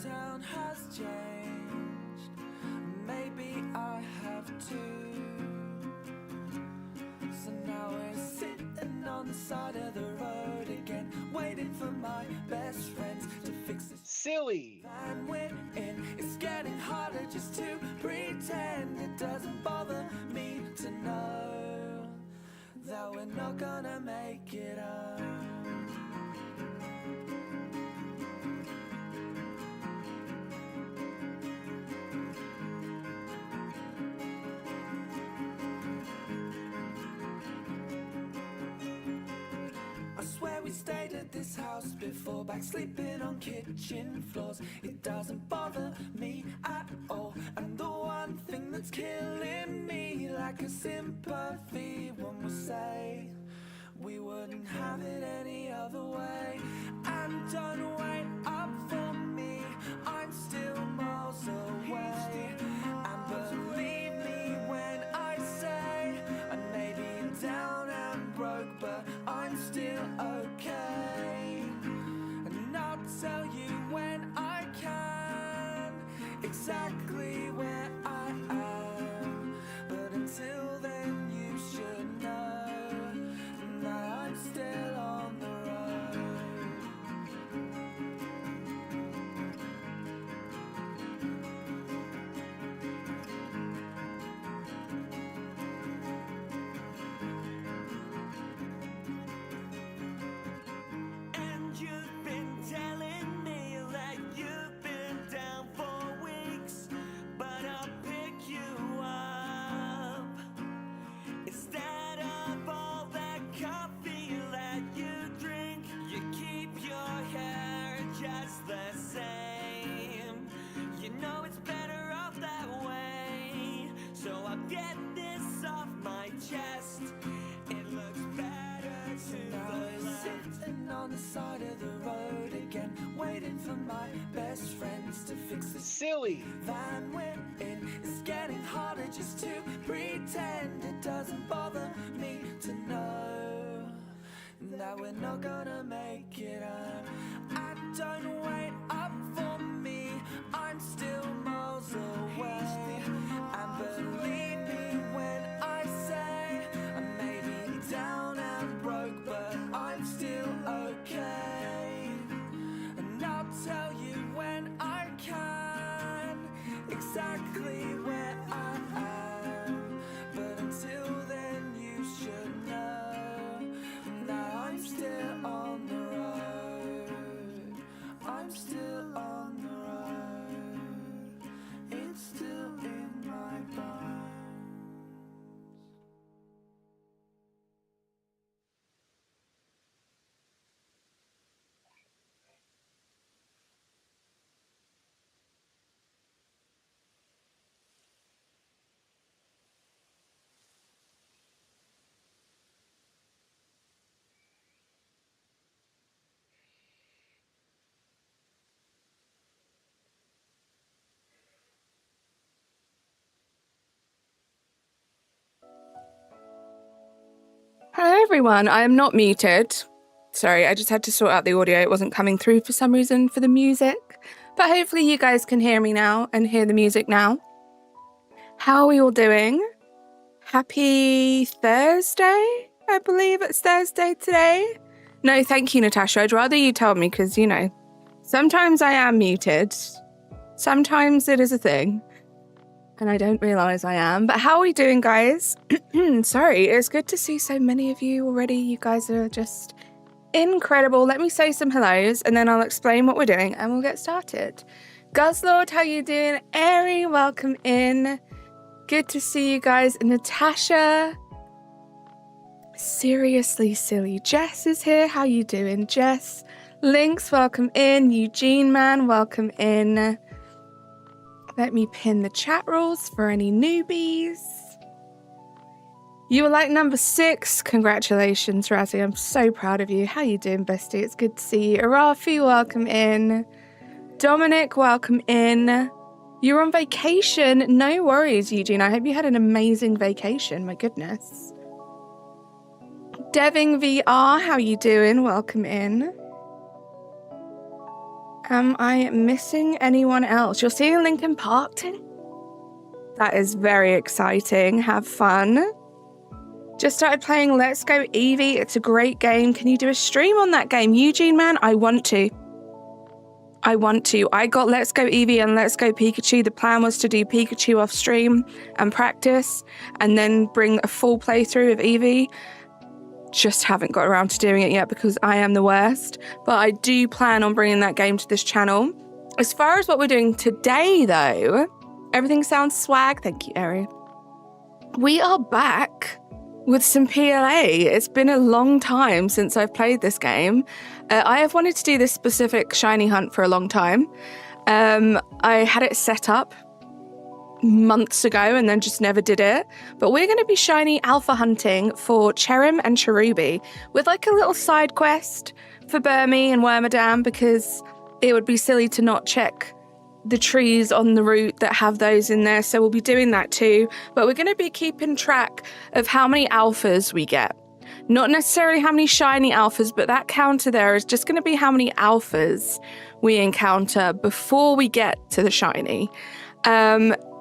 town has changed. Maybe I have too. So now we're sitting on the side of the road again, waiting for my best friends to fix this silly van we're in. It's getting harder just to pretend. It doesn't bother me to know that we're not gonna make it up. I swear we stayed at this house before, back sleeping on kitchen floors. It doesn't bother me at all. And the one thing that's killing me, like a sympathy, when we say we wouldn't have it any other way. And don't wait up for me, I'm still miles away. And believe me when I say I may be down and broke, but I'm still okay. And I'll tell you when I can exactly where I am. But until then you should know that I'm still on the road. And you've been telling me that you've been down for weeks, but I'll pick you up. Instead of all that coffee that you drink, you keep your hair just the same. You know it's better off that way, so I'll get this off my chest. It looks better to the left. Sitting on the side of the road again, waiting for my best friends to fix this silly van we're in. It's getting harder just to pretend. It doesn't bother me to know that we're not gonna make it up. And don't wait up for me, I'm still miles away. And believe me when I say I may be down and broke, but I'm still okay. And I'll tell you when I can exactly where I am. But until then you should know that I'm still on the road. I'm still on the road. It's still in my bones. Hello everyone, I am not muted. Sorry, I just had to sort out the audio. It wasn't coming through for some reason for the music. But hopefully you guys can hear me now and hear the music now. How are we all doing? Happy Thursday? I believe it's Thursday today. No, thank you, Natasha. I'd rather you tell me because, you know, sometimes I am muted. Sometimes it is a thing. And I don't realise I am. But how are we doing, guys? Sorry, it's good to see so many of you already. You guys are just incredible. Let me say some hellos and then I'll explain what we're doing and we'll get started. Guzzlord, how you doing? Airy, welcome in. Good to see you guys. Natasha. Seriously silly. Jess is here. How you doing, Jess? Lynx, welcome in. Eugene Man, welcome in. Let me pin the chat rules for any newbies. You were like number 6. Congratulations, Razzie. I'm so proud of you. How you doing, bestie? It's good to see you. Arafi, welcome in. Dominic, welcome in. You're on vacation. No worries, Eugene. I hope you had an amazing vacation. My goodness. Deving VR, how you doing? Welcome in. Am I missing anyone else? You're seeing Linkin Park today? That is very exciting. Have fun. Just started playing Let's Go Eevee. It's a great game. Can you do a stream on that game? Eugene, man, I want to. I got Let's Go Eevee and Let's Go Pikachu. The plan was to do Pikachu off stream and practice and then bring a full playthrough of Eevee. Just haven't got around to doing it yet because I am the worst. But I do plan on bringing that game to this channel. As far as what we're doing today, though, everything sounds swag. Thank you, Eri. We are back with some PLA. It's been a long time since I've played this game. I have wanted to do this specific shiny hunt for a long time. I had it set up months ago and then just never did it. But we're going to be shiny alpha hunting for CHERRIM and CHERUBI with like a little side quest for Burmy and Wormadam, because it would be silly to not check the trees on the route that have those in there. So we'll be doing that too. But we're going to be keeping track of how many alphas we get. Not necessarily how many shiny alphas, but that counter there is just going to be how many alphas we encounter before we get to the shiny.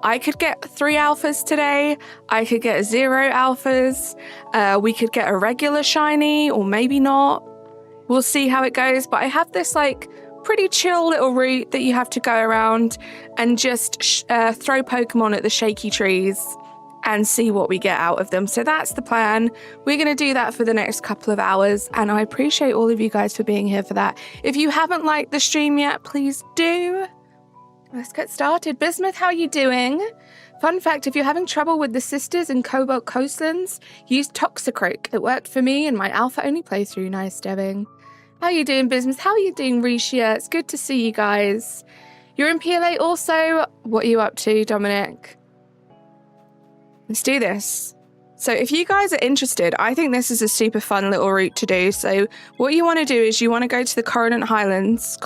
I could get 3 alphas today. I could get 0 alphas. We could get a regular shiny or maybe not. We'll see how it goes. But I have this like pretty chill little route that you have to go around and just throw Pokemon at the shaky trees and see what we get out of them. So that's the plan. We're going to do that for the next couple of hours, and I appreciate all of you guys for being here for that. If you haven't liked the stream yet, please do. Let's get started. Bismuth, how are you doing? Fun fact, if you're having trouble with the Sisters and Cobalt Coastlands, use Toxicroak. It worked for me in my alpha-only playthrough. Nice, Deving. How are you doing, Bismuth? How are you doing, Risha? It's good to see you guys. You're in PLA also. What are you up to, Dominic? Let's do this. So if you guys are interested, I think this is a super fun little route to do. So what you want to do is you want to go to the Coronet Highlands.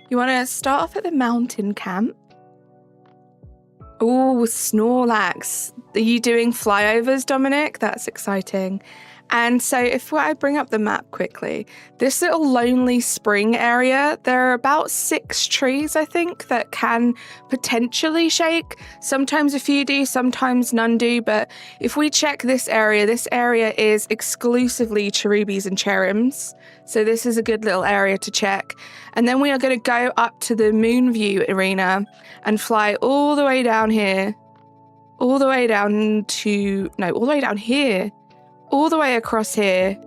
You want to start off at the mountain camp. Oh, Snorlax. Are you doing flyovers, Dominic? That's exciting. And so if I bring up the map quickly, this little lonely spring area, there are about 6 trees, I think, that can potentially shake. Sometimes a few do, sometimes none do. But if we check this area is exclusively Cherubis and Cherrims. So this is a good little area to check. And then we are going to go up to the Moonview Arena and fly all the way down here. All the way down here. All the way across here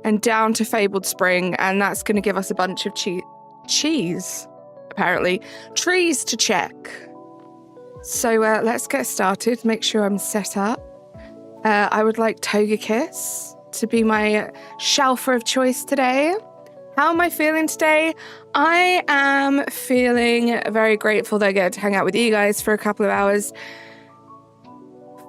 and down to Fabled Spring, and that's going to give us a bunch of trees to check. So let's get started. Make sure I'm set up. I would like Togekiss to be my shelfer of choice today. How am I feeling today? I am feeling very grateful that I get to hang out with you guys for a couple of hours.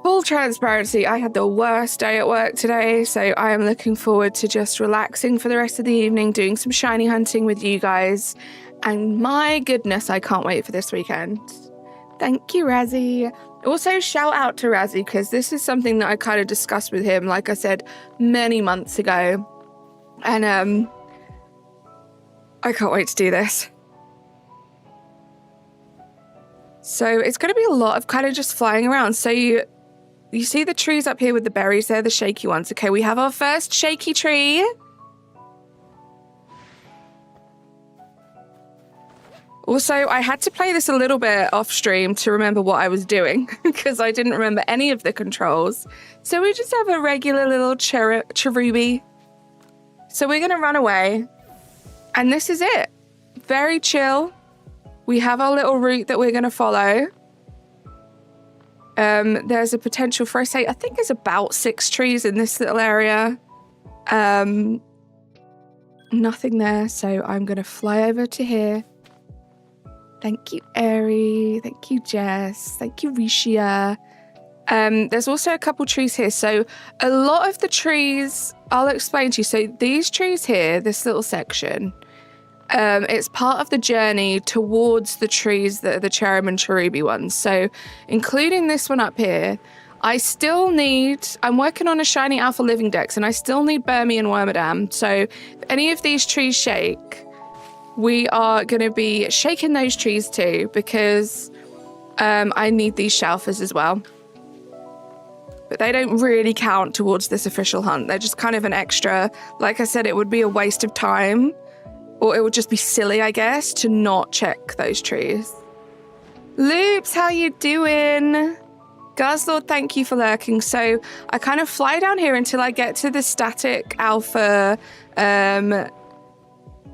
Full transparency, I had the worst day at work today, so I am looking forward to just relaxing for the rest of the evening, doing some shiny hunting with you guys. And my goodness, I can't wait for this weekend. Thank you, Razzie. Also, shout out to Razzie, because this is something that I kind of discussed with him, like I said, many months ago. And I can't wait to do this. So it's going to be a lot of kind of just flying around. So you see the trees up here with the berries? They're the shaky ones. Okay, we have our first shaky tree. Also, I had to play this a little bit off stream to remember what I was doing because I didn't remember any of the controls. So we just have a regular little Cherubi. So we're going to run away. And this is it. Very chill. We have our little route that we're going to follow. There's a potential for, I think there's about 6 trees in this little area. Nothing there, so I'm going to fly over to here. Thank you, Eri. Thank you, Jess. Thank you, Rishia. There's also a couple trees here. So a lot of the trees, I'll explain to you. So these trees here, this little section, it's part of the journey towards the trees that are the CHERRIM and CHERUBI ones. So including this one up here, I'm working on a shiny alpha living dex and I still need Burmy and Wormadam. So if any of these trees shake, we are going to be shaking those trees too, because I need these shelfers as well. But they don't really count towards this official hunt. They're just kind of an extra. Like I said, it would be a waste of time, or it would just be silly, I guess, to not check those trees. Loops, how you doing? Guzzlord, thank you for lurking. So I kind of fly down here until I get to the static alpha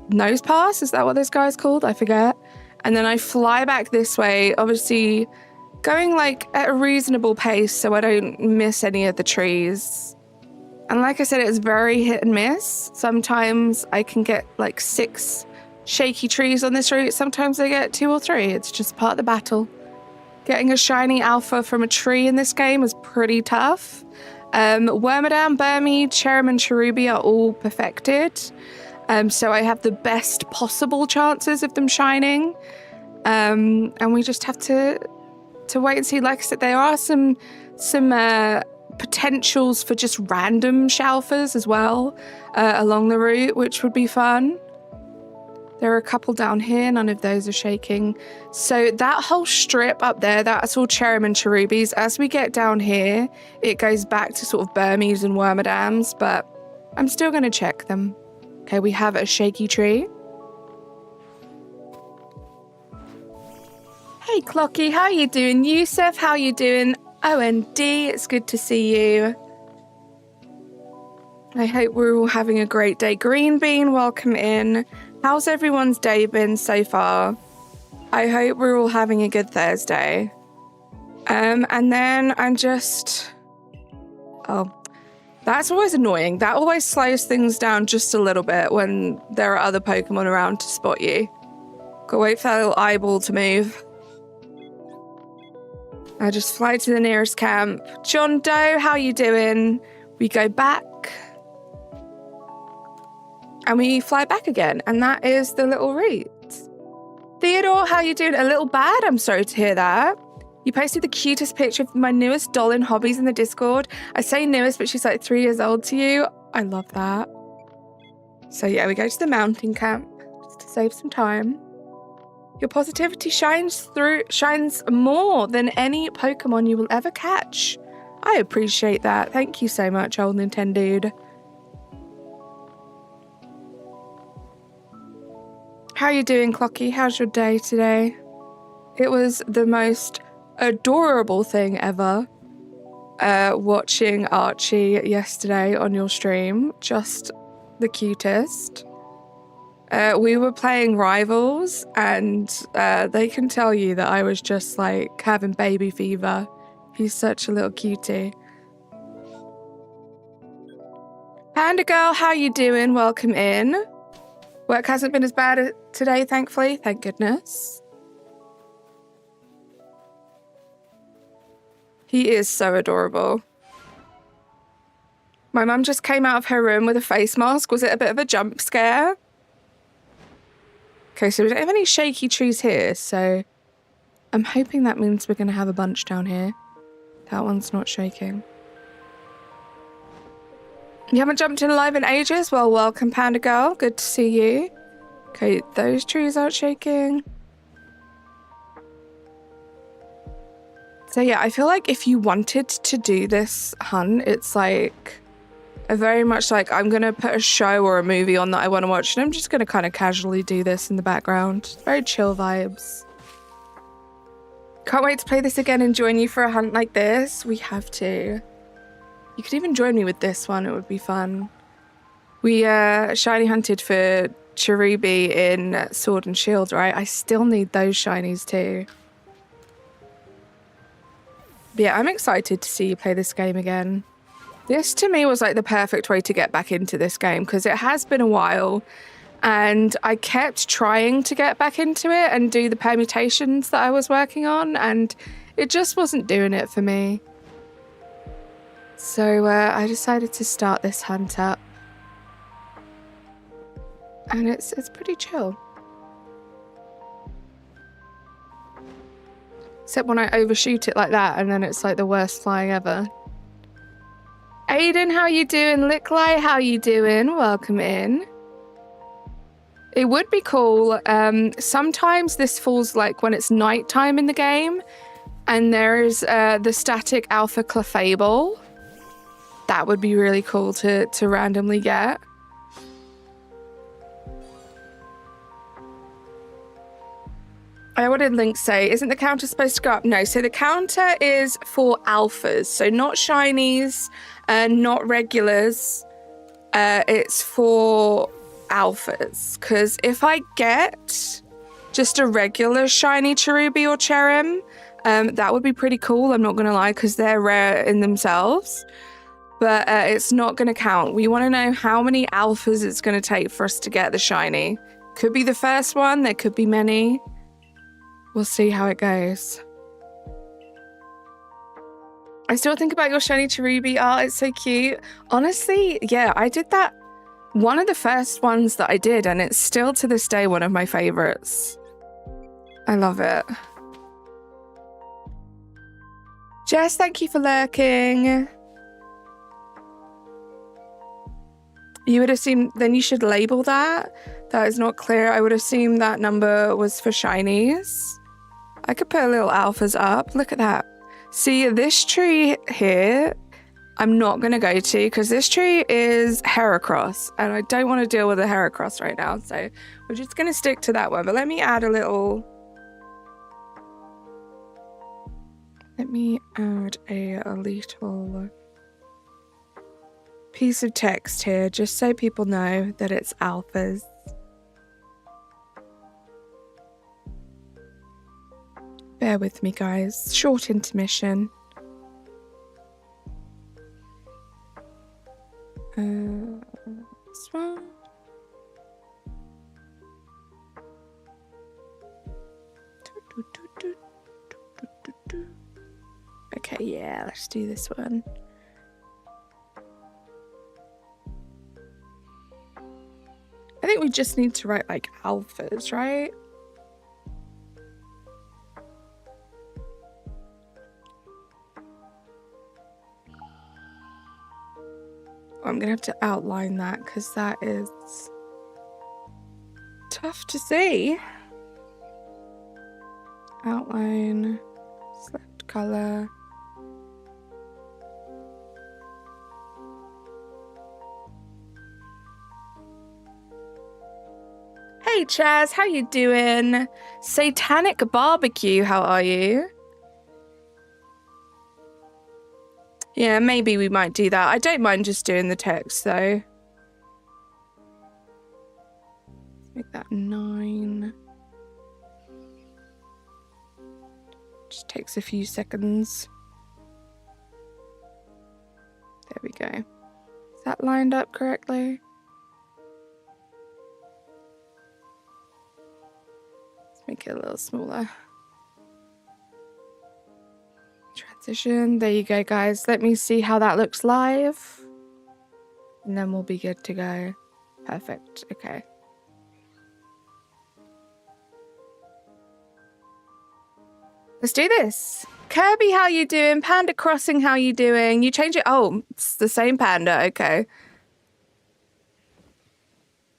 nose pass. Is that what this guy's called? I forget. And then I fly back this way, obviously going like at a reasonable pace so I don't miss any of the trees. And like I said, it's very hit and miss. Sometimes I can get like 6 shaky trees on this route. Sometimes I get 2 or 3. It's just part of the battle. Getting a shiny alpha from a tree in this game is pretty tough. Wormadam, Burmy, CHERRIM and CHERUBI are all perfected. So I have the best possible chances of them shining. And we just have to wait and see. Like I said, there are some potentials for just random shelfers as well along the route, which would be fun. There are a couple down here. None of those are shaking. So that whole strip up there, that's all CHERRIM and CHERUBIs. As we get down here, it goes back to sort of Burmies and Wormadams, but I'm still going to check them. Okay, we have a shaky tree. Hey, Clocky, how you doing? Yusuf, how you doing? OND, it's good to see you. I hope we're all having a great day. Green Bean, welcome in. How's everyone's day been so far? I hope we're all having a good Thursday. And then I'm just... Oh, that's always annoying. That always slows things down just a little bit when there are other Pokemon around to spot you. Gotta wait for that little eyeball to move. I just fly to the nearest camp. John Doe, how you doing? We go back. And we fly back again. And that is the little route. Theodore, how you doing? A little bad? I'm sorry to hear that. You posted the cutest picture of my newest doll in hobbies in the Discord. I say newest, but she's like 3 years old to you. I love that. So yeah, we go to the mountain camp just to save some time. Your positivity shines more than any Pokemon you will ever catch. I appreciate that. Thank you so much, old Nintendo. How are you doing, Clocky? How's your day today? It was the most adorable thing ever watching Archie yesterday on your stream. Just the cutest. We were playing Rivals, and they can tell you that I was just like having baby fever. He's such a little cutie. Panda Girl, how you doing? Welcome in. Work hasn't been as bad today, thankfully. Thank goodness. He is so adorable. My mum just came out of her room with a face mask. Was it a bit of a jump scare? Okay, so we don't have any shaky trees here, so I'm hoping that means we're going to have a bunch down here. That one's not shaking. You haven't jumped in live in ages? Well, welcome, Panda Girl. Good to see you. Okay, those trees aren't shaking. So yeah, I feel like if you wanted to do this hunt, it's like a very much like I'm going to put a show or a movie on that I want to watch, and I'm just going to kind of casually do this in the background. Very chill vibes. Can't wait to play this again and join you for a hunt like this. We have to. You could even join me with this one. It would be fun. We shiny hunted for Cherubi in Sword and Shield, right? I still need those shinies too. But yeah, I'm excited to see you play this game again. This to me was like the perfect way to get back into this game because it has been a while and I kept trying to get back into it and do the permutations that I was working on, and it just wasn't doing it for me. So I decided to start this hunt up. And it's pretty chill. Except when I overshoot it like that and then it's like the worst flying ever. Aiden, how you doing? Licklight, how you doing? Welcome in. It would be cool. Sometimes this falls like when it's nighttime in the game, and there's the static alpha clefable. That would be really cool to randomly get. What did Link say? Isn't the counter supposed to go up? No, so the counter is for alphas, so not shinies, not regulars. It's for alphas, because if I get just a regular shiny Cherubi or Cherim, that would be pretty cool, I'm not gonna lie, because they're rare in themselves, but it's not gonna count. We want to know how many alphas it's gonna take for us to get the shiny. Could be the first one, there could be many. We'll see how it goes. I still think about your shiny Cherubi art, it's so cute. Honestly, yeah, I did that. One of the first ones that I did, and it's still to this day one of my favorites. I love it. Jess, thank you for lurking. You would assume, then you should label that. That is not clear. I would assume that number was for shinies. I could put little alphas up. Look at that. See, this tree here, I'm not going to go to because this tree is Heracross and I don't want to deal with a Heracross right now. So we're just going to stick to that one. But let me add a little... Let me add a little piece of text here just so people know that it's alphas. Bear with me, guys. Short intermission. This one. Okay, yeah, let's do this one. I think we just need to write like alphas, right? I'm gonna have to outline that because that is tough to see. Outline, select color. Hey Chaz, how you doing? Satanic Barbecue, how are you? Yeah, maybe we might do that. I don't mind just doing the text, though. Let's make that 9. Just takes a few seconds. There we go. Is that lined up correctly? Let's make it a little smaller. Transition. There you go, guys. Let me see how that looks live. And then we'll be good to go. Perfect. Okay. Let's do this. Kirby, how you doing? Panda Crossing, how you doing? You change it? Oh, it's the same panda. Okay.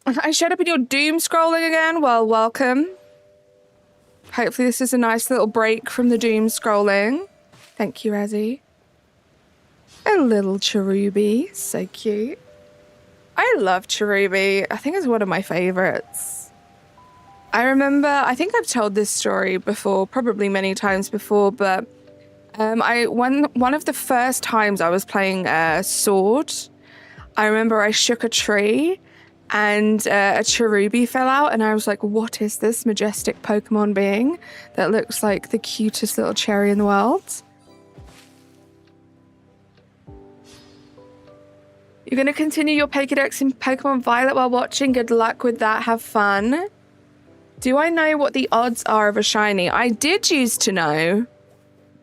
I showed up in your doom scrolling again. Well, welcome. Hopefully this is a nice little break from the doom scrolling. Thank you, Razzie. A little Cherubi. So cute. I love Cherubi. I think it's one of my favorites. I remember, I think I've told this story before, probably many times before, but one of the first times I was playing Sword, I remember I shook a tree and a Cherubi fell out and I was like, what is this majestic Pokemon being that looks like the cutest little cherry in the world? You're going to continue your Pokédex in Pokemon Violet while watching. Good luck with that. Have fun. Do I know what the odds are of a shiny? I did used to know.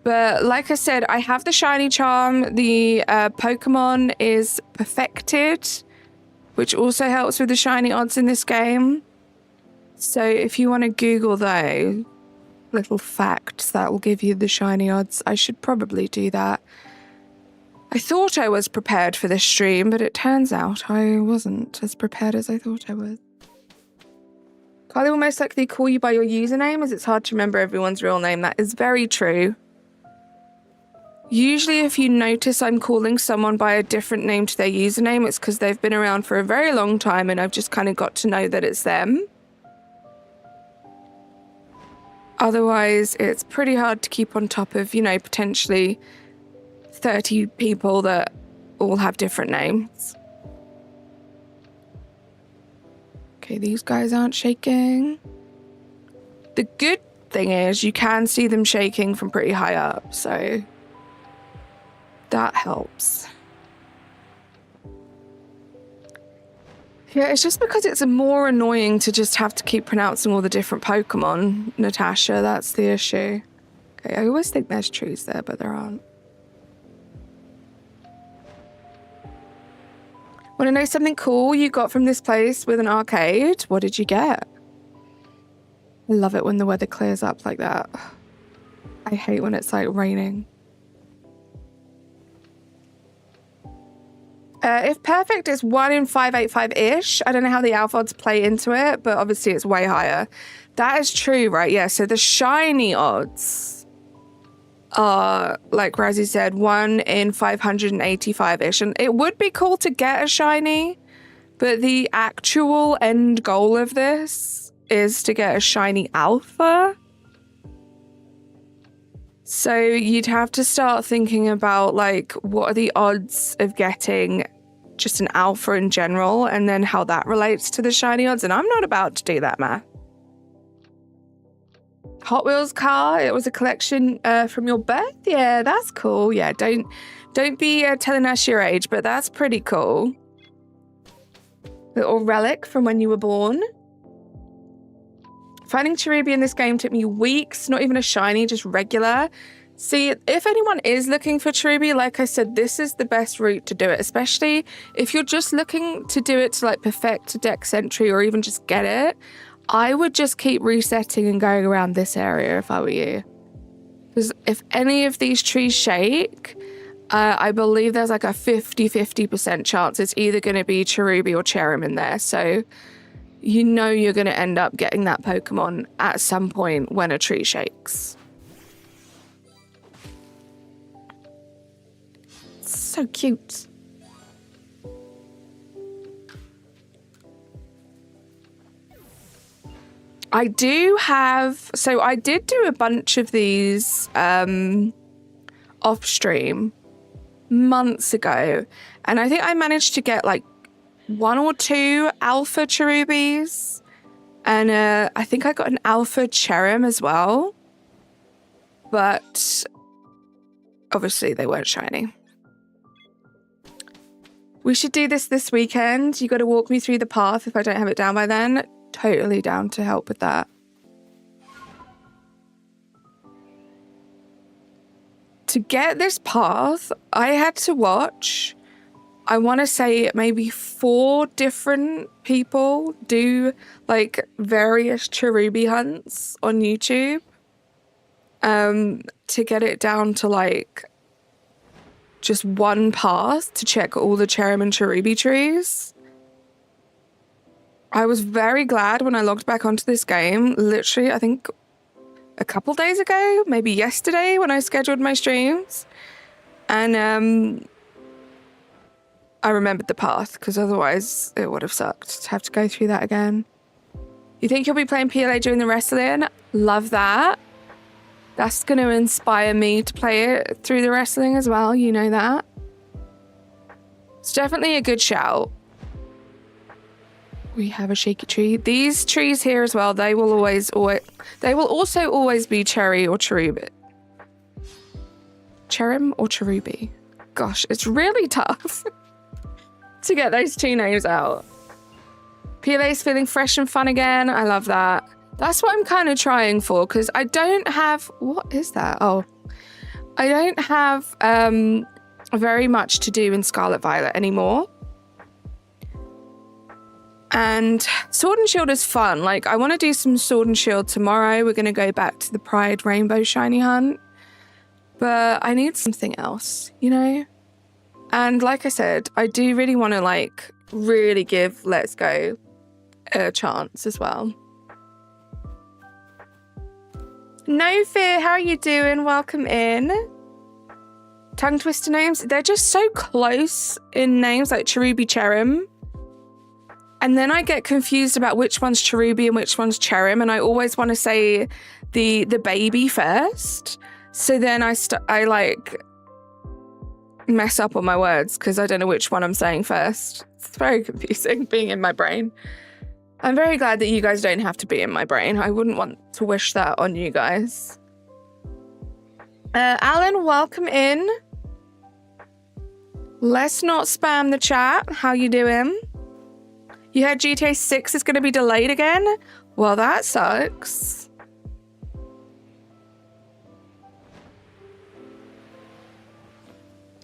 But like I said, I have the shiny charm. The Pokemon is perfected, which also helps with the shiny odds in this game. So if you want to Google those little facts, that will give you the shiny odds. I should probably do that. I thought I was prepared for this stream, but it turns out I wasn't as prepared as I thought I was. Carly will most likely call you by your username as it's hard to remember everyone's real name. That is very true. Usually if you notice I'm calling someone by a different name to their username, it's because they've been around for a very long time and I've just kind of got to know that it's them. Otherwise, it's pretty hard to keep on top of, you know, potentially 30 people that all have different names. Okay, these guys aren't shaking. The good thing is you can see them shaking from pretty high up, so that helps. Yeah, it's just because it's more annoying to just have to keep pronouncing all the different Pokemon, Natasha. That's the issue. Okay, I always think there's trees there, but there aren't. Want to know something cool you got from this place with an arcade? What did you get? I love it when the weather clears up like that. I hate when it's like raining. If perfect is 1 in 585-ish. I don't know how the alpha odds play into it, but obviously it's way higher. That is true, right? Yeah, so the shiny odds are, like Razzie said, 1 in 585-ish. And it would be cool to get a shiny, but the actual end goal of this is to get a shiny alpha. So you'd have to start thinking about, like, what are the odds of getting just an alpha in general, and then how that relates to the shiny odds. And I'm not about to do that math. Hot Wheels car, it was a collection from your birth? Yeah, that's cool. Yeah, don't be telling us your age, but that's pretty cool. Little relic from when you were born. Finding Cherubi in this game took me weeks, not even a shiny, just regular. See, if anyone is looking for Cherubi, like I said, this is the best route to do it, especially if you're just looking to do it to like perfect a Dex entry or even just get it. I would just keep resetting and going around this area if I were you. Because if any of these trees shake, I believe there's like a 50% chance it's either going to be Cherubi or CHERRIM in there. So you know you're going to end up getting that Pokemon at some point when a tree shakes. It's so cute. I did do a bunch of these off stream months ago, and I think I managed to get like 1 or 2 alpha Cherubis, and I think I got an alpha CHERRIM as well, but obviously they weren't shiny. We should do this weekend. You got to walk me through the path if I don't have it down by then. Totally down to help with that. To get this path, I had to watch, I want to say maybe 4 different people do like various Cherubi hunts on YouTube to get it down to like just one path to check all the CHERRIM and Cherubi trees. I was very glad when I logged back onto this game, literally, I think a couple days ago, maybe yesterday when I scheduled my streams. And I remembered the path because otherwise it would have sucked to have to go through that again. You think you'll be playing PLA during the wrestling? Love that. That's going to inspire me to play it through the wrestling as well. You know that. It's definitely a good shout. We have a shaky tree. These trees here as well, they will also always be cherry or cherubi. CHERRIM or cherubi. Gosh, it's really tough to get those 2 names out. PLA's feeling fresh and fun again. I love that. That's what I'm kind of trying for, because I don't have... What is that? Oh. I don't have very much to do in Scarlet Violet anymore. And Sword and Shield is fun. Like, I want to do some Sword and Shield tomorrow. We're going to go back to the Pride Rainbow Shiny Hunt. But I need something else, you know? And like I said, I do really want to, like, really give Let's Go a chance as well. No Fear, how are you doing? Welcome in. Tongue twister names. They're just so close in names, like Cherubi, CHERRIM. And then I get confused about which one's Cherubi and which one's CHERRIM, and I always want to say the baby first. So then I like mess up on my words because I don't know which one I'm saying first. It's very confusing being in my brain. I'm very glad that you guys don't have to be in my brain. I wouldn't want to wish that on you guys. Alan, welcome in. Let's not spam the chat. How you doing? You heard GTA 6 is going to be delayed again? Well, that sucks.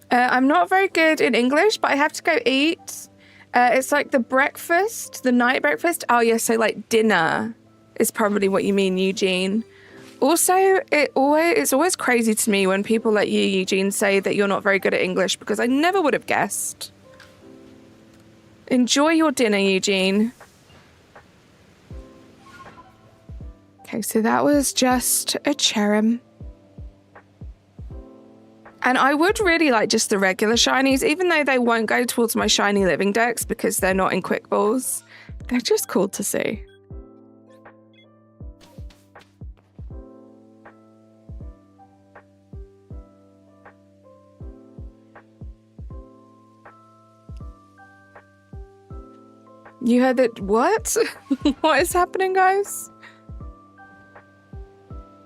I'm not very good in English, but I have to go eat. It's like the breakfast, the night breakfast. Oh, yeah, so like dinner is probably what you mean, Eugene. Also, it's always crazy to me when people like you, Eugene, say that you're not very good at English because I never would have guessed. Enjoy your dinner, Eugene. Okay, so that was just a CHERRIM. And I would really like just the regular shinies, even though they won't go towards my shiny living decks because they're not in quick balls. They're just cool to see. You heard that? What? What is happening, guys?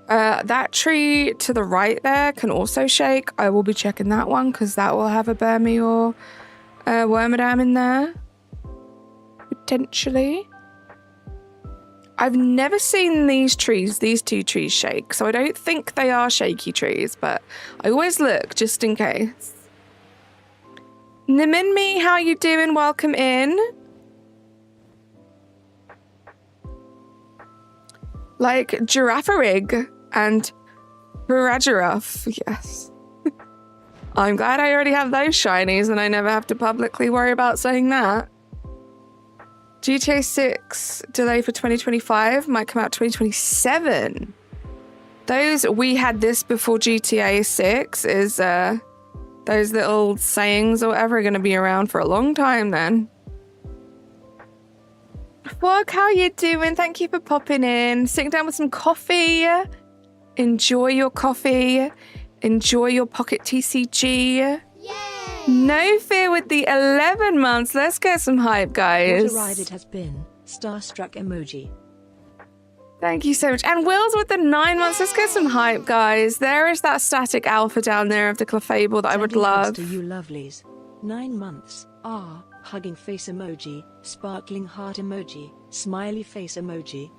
That tree to the right there can also shake. I will be checking that one because that will have a Burmy or Wormadam in there. Potentially. I've never seen these two trees shake, so I don't think they are shaky trees, but I always look just in case. Niminmi, how you doing? Welcome in. Like Giraffarig and Baragiraf, yes. I'm glad I already have those shinies and I never have to publicly worry about saying that. GTA 6 delay for 2025 might come out 2027. We had this before GTA 6 is those little sayings or whatever are going to be around for a long time then. Fuck, how you doing? Thank you for popping in. Sitting down with some coffee. Enjoy your coffee. Enjoy your pocket TCG. Yay! No Fear with the 11 months. Let's get some hype, guys. What a ride it has been. Starstruck emoji. Thank you so much. And Will's with the 9 months. Let's get some hype, guys. There is that static alpha down there of the Clefable that I would love. To you lovelies. 9 months. Ah. Hugging face emoji, sparkling heart emoji, smiley face emoji.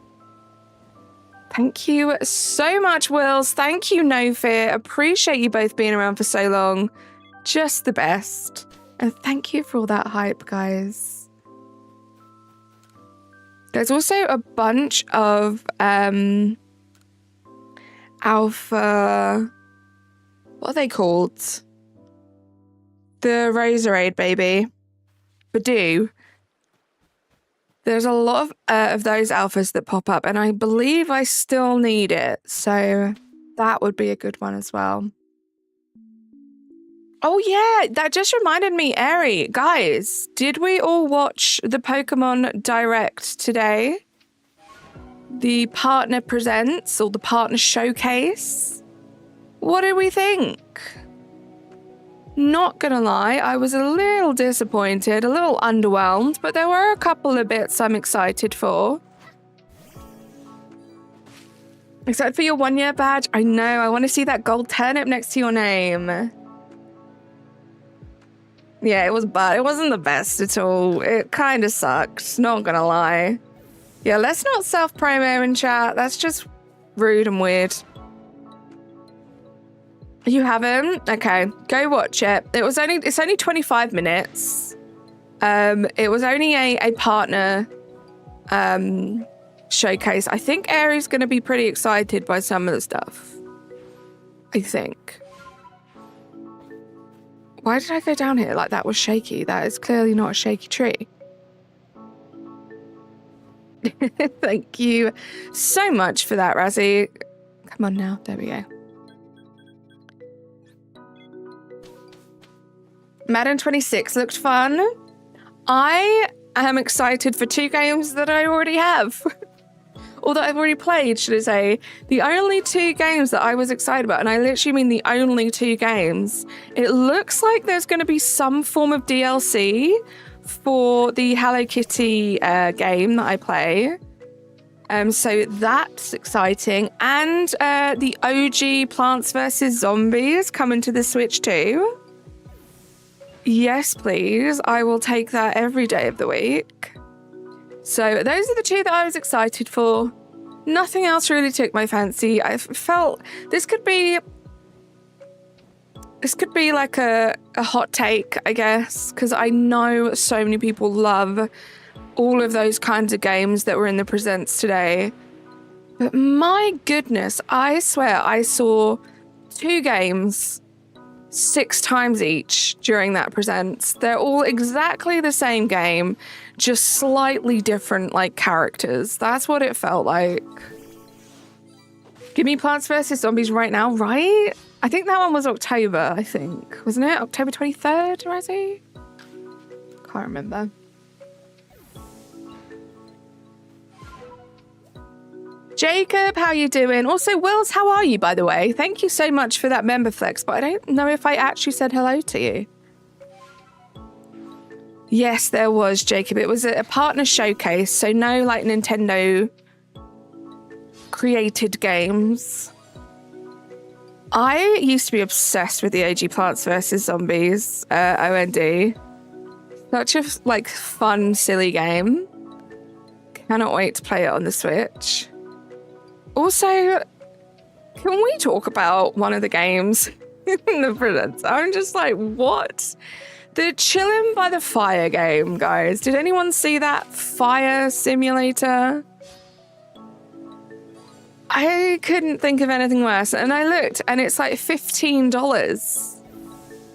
Thank you so much, Wills. Thank you, No Fear. Appreciate you both being around for so long. Just the best. And thank you for all that hype, guys. There's also a bunch of alpha... What are they called? The Razorade, baby. Badoo. There's a lot of those alphas that pop up, and I believe I still need it, so that would be a good one as well. Oh yeah, that just reminded me, Eri, guys, did we all watch the Pokemon Direct today? The Partner Presents, or the Partner Showcase? What did we think? Not gonna lie, I was a little disappointed, a little underwhelmed, but there were a couple of bits I'm excited for. Excited for your 1-year badge? I know, I want to see that gold turnip next to your name. Yeah, it was bad. It wasn't the best at all. It kind of sucked, not gonna lie. Yeah, let's not self-promo in chat. That's just rude and weird. You haven't? Okay, go watch it. It's only 25 minutes. It was only a partner showcase. I think Eri's going to be pretty excited by some of the stuff. I think. Why did I go down here like that was shaky? That is clearly not a shaky tree. Thank you so much for that, Razzie. Come on now. There we go. Madden 26 looked fun. I am excited for 2 games that I already have. Or that I've already played, should I say. The only 2 games that I was excited about, and I literally mean the only 2 games, it looks like there's going to be some form of DLC for the Hello Kitty game that I play. So that's exciting. And the OG Plants vs. Zombies coming to the Switch too. Yes, please. I will take that every day of the week. So those are the 2 that I was excited for. Nothing else really took my fancy. I felt this could be like a hot take, I guess, because I know so many people love all of those kinds of games that were in the presents today. But my goodness, I swear I saw 2 games 6 times each during that presents. They're all exactly the same game, just slightly different like characters. That's what it felt like. Give me Plants vs. Zombies right now, right? I think that one was October, I think. Wasn't it? October 23rd, Razzie? Can't remember. Jacob, how you doing? Also, Wills, how are you, by the way? Thank you so much for that member flex, but I don't know if I actually said hello to you. Yes, there was, Jacob. It was a partner showcase, so no, like, Nintendo created games. I used to be obsessed with the OG Plants vs. Zombies, OND. Such a, like, fun, silly game. Cannot wait to play it on the Switch. Also, can we talk about one of the games in the presents? I'm just like, what? The Chilling by the Fire game, guys. Did anyone see that fire simulator? I couldn't think of anything worse. And I looked, and it's like $15.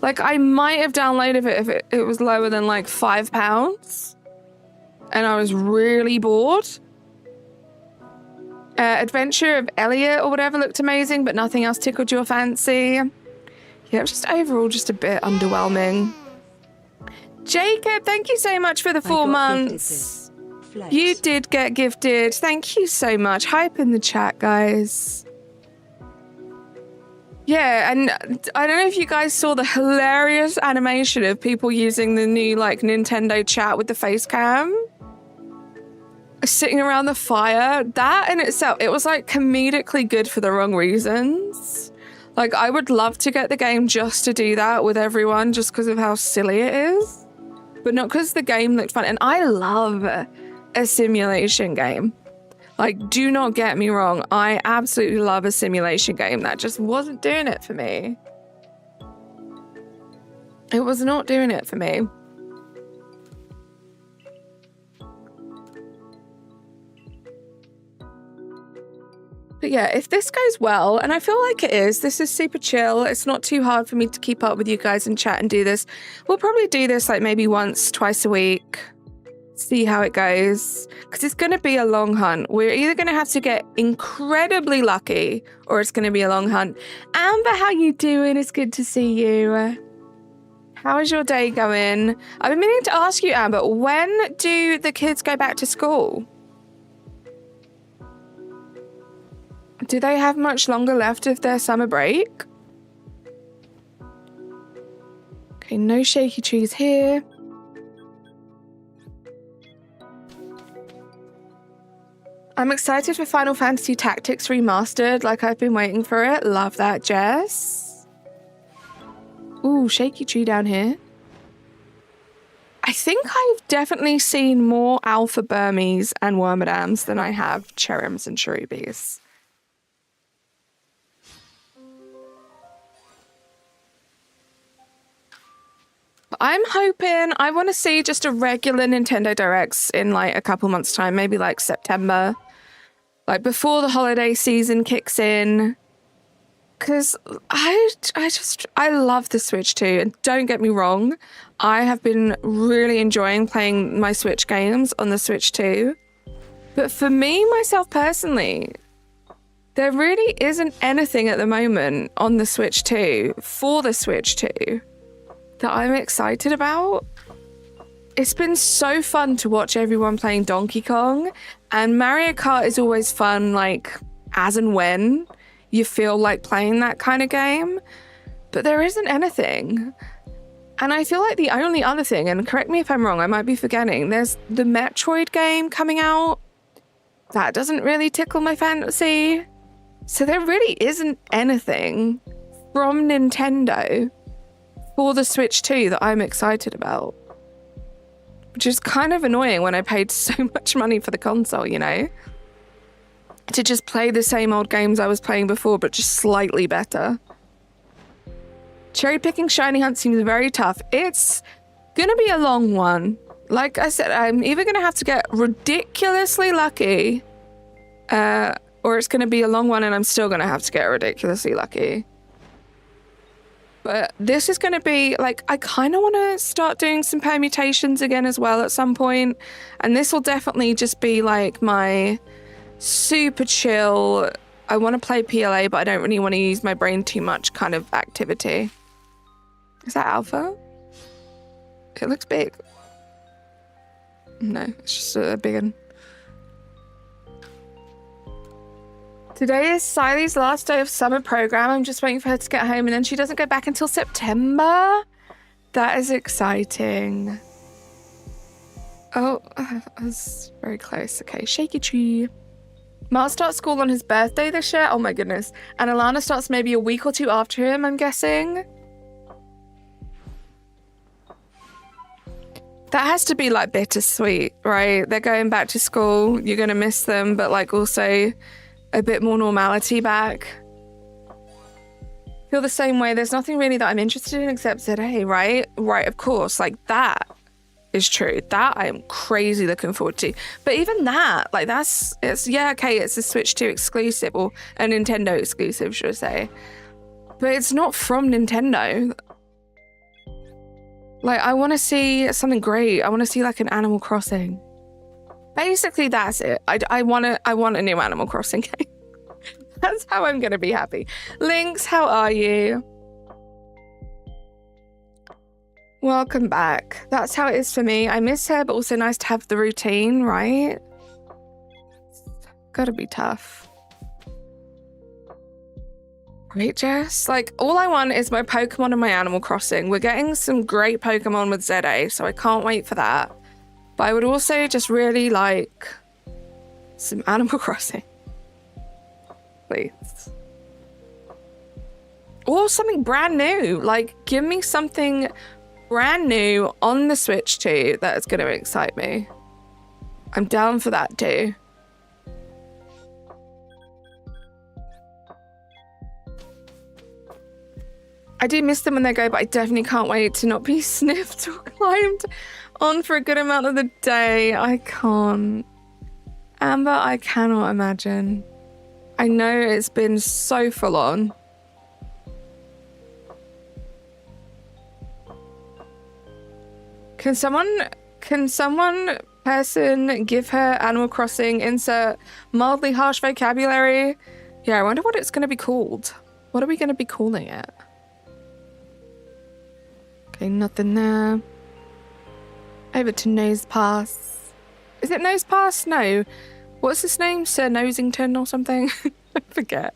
Like, I might have downloaded it if it was lower than like £5. And I was really bored. Adventure of Elliot or whatever looked amazing, but nothing else tickled your fancy. Yeah, it was just overall just a bit underwhelming. Jacob, thank you so much for the 4 months. You did get gifted. Thank you so much. Hype in the chat, guys. Yeah, and I don't know if you guys saw the hilarious animation of people using the new like Nintendo chat with the face cam. Sitting around the fire, that in itself, it was like comedically good for the wrong reasons. Like, I would love to get the game just to do that with everyone, just because of how silly it is, but not because the game looked fun. And I love a simulation game. Like, do not get me wrong, I absolutely love a simulation game. That just wasn't doing it for me. It was not doing it for me. But yeah, if this goes well, and I feel like it is, this is super chill. It's not too hard for me to keep up with you guys and chat and do this. We'll probably do this like maybe once, twice a week. See how it goes. Because it's going to be a long hunt. We're either going to have to get incredibly lucky or it's going to be a long hunt. Amber, how you doing? It's good to see you. How is your day going? I've been meaning to ask you, Amber, when do the kids go back to school? Do they have much longer left of their summer break? Okay, no shaky trees here. I'm excited for Final Fantasy Tactics Remastered, like I've been waiting for it. Love that, Jess. Ooh, shaky tree down here. I think I've definitely seen more Alpha Burmese and Wormadams than I have Cherrims and Cherubis. I'm hoping, I want to see just a regular Nintendo Directs in like a couple months' time, maybe like September, like before the holiday season kicks in. Because I love the Switch too, and don't get me wrong, I have been really enjoying playing my Switch games on the Switch too. But for me, myself personally, There really isn't anything at the moment on the Switch 2, for the Switch 2, that I'm excited about. It's been so fun to watch everyone playing Donkey Kong, and Mario Kart is always fun, like, as and when you feel like playing that kind of game. But there isn't anything. And I feel like the only other thing, and correct me if I'm wrong, I might be forgetting, there's the Metroid game coming out. That doesn't really tickle my fancy. So there really isn't anything from Nintendo for the Switch 2 that I'm excited about. Which is kind of annoying when I paid so much money for the console, you know? To just play the same old games I was playing before, but just slightly better. Cherry picking shiny hunt seems very tough. It's gonna be a long one. Like I said, I'm either gonna have to get ridiculously lucky, or it's gonna be a long one and I'm still gonna have to get ridiculously lucky. But this is gonna be, like, I kind of want to start doing some permutations again as well at some point. And this will definitely just be like my super chill, I want to play PLA, but I don't really want to use my brain too much kind of activity. Is that alpha? It looks big. No, it's just a big one. Today is Siley's last day of summer program. I'm just waiting for her to get home, and then she doesn't go back until September. That is exciting. Oh, that's very close. Okay, shaky tree. Miles starts school on his birthday this year. Oh my goodness. And Alana starts maybe a week or two after him, I'm guessing. That has to be like bittersweet, right? They're going back to school. You're going to miss them, but like also a bit more normality back. Feel the same way. There's nothing really that I'm interested in except ZA, right? Right, of course. Like that is true. That I am crazy looking forward to. But even that, like yeah, okay, it's a Switch 2 exclusive, or a Nintendo exclusive, should I say. But it's not from Nintendo. Like, I want to see something great. I want to see like an Animal Crossing. Basically, that's it. I want a new Animal Crossing game. That's how I'm going to be happy. Lynx, how are you? Welcome back. That's how it is for me. I miss her, but also nice to have the routine, right? Gotta be tough. Right, Jess? Like, all I want is my Pokemon and my Animal Crossing. We're getting some great Pokemon with ZA, so I can't wait for that. But I would also just really like some Animal Crossing. Please. Or something brand new. Like, give me something brand new on the Switch 2 that is going to excite me. I'm down for that too. I do miss them when they go, but I definitely can't wait to not be sniffed or climbed on for a good amount of the day. I can't. Amber, I cannot imagine. I know it's been so full on. Can someone person give her Animal Crossing, insert mildly harsh vocabulary? Yeah, I wonder what it's going to be called. What are we going to be calling it? Okay, nothing there. Over to Nose Pass. Is it Nose Pass? No. What's his name? Sir Nosington or something? I forget.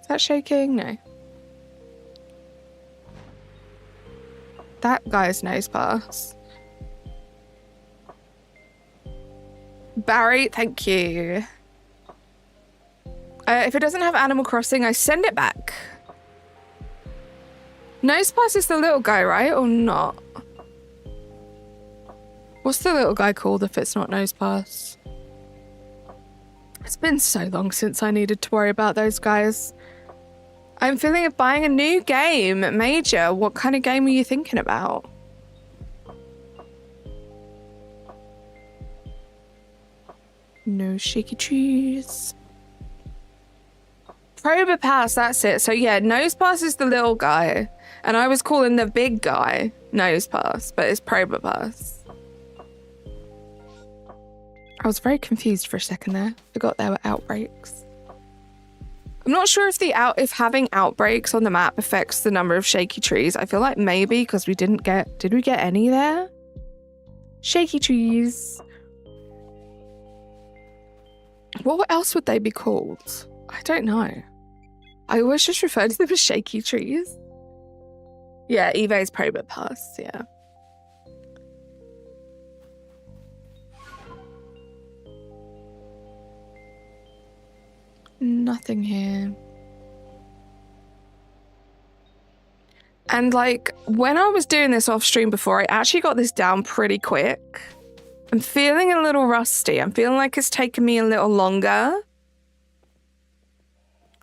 Is that shaking? No. That guy's Nose Pass. Barry, thank you. If it doesn't have Animal Crossing, I send it back. Nose Pass is the little guy, right? Or not? What's the little guy called if it's not Nose Pass? It's been so long since I needed to worry about those guys. I'm feeling of buying a new game. Major, what kind of game are you thinking about? No shaky trees. Proba Pass, that's it. So yeah, Nose Pass is the little guy. And I was calling the big guy Nose Pass, but it's Proba Pass. I was very confused for a second there. Forgot there were outbreaks. I'm not sure if if having outbreaks on the map affects the number of shaky trees. I feel like maybe because we didn't get... Did we get any there? Shaky trees. What else would they be called? I don't know. I always just refer to them as shaky trees. Yeah, Eve's Probit Pass, yeah. Nothing here. And like, when I was doing this off stream before, I actually got this down pretty quick. I'm feeling a little rusty. I'm feeling like it's taken me a little longer.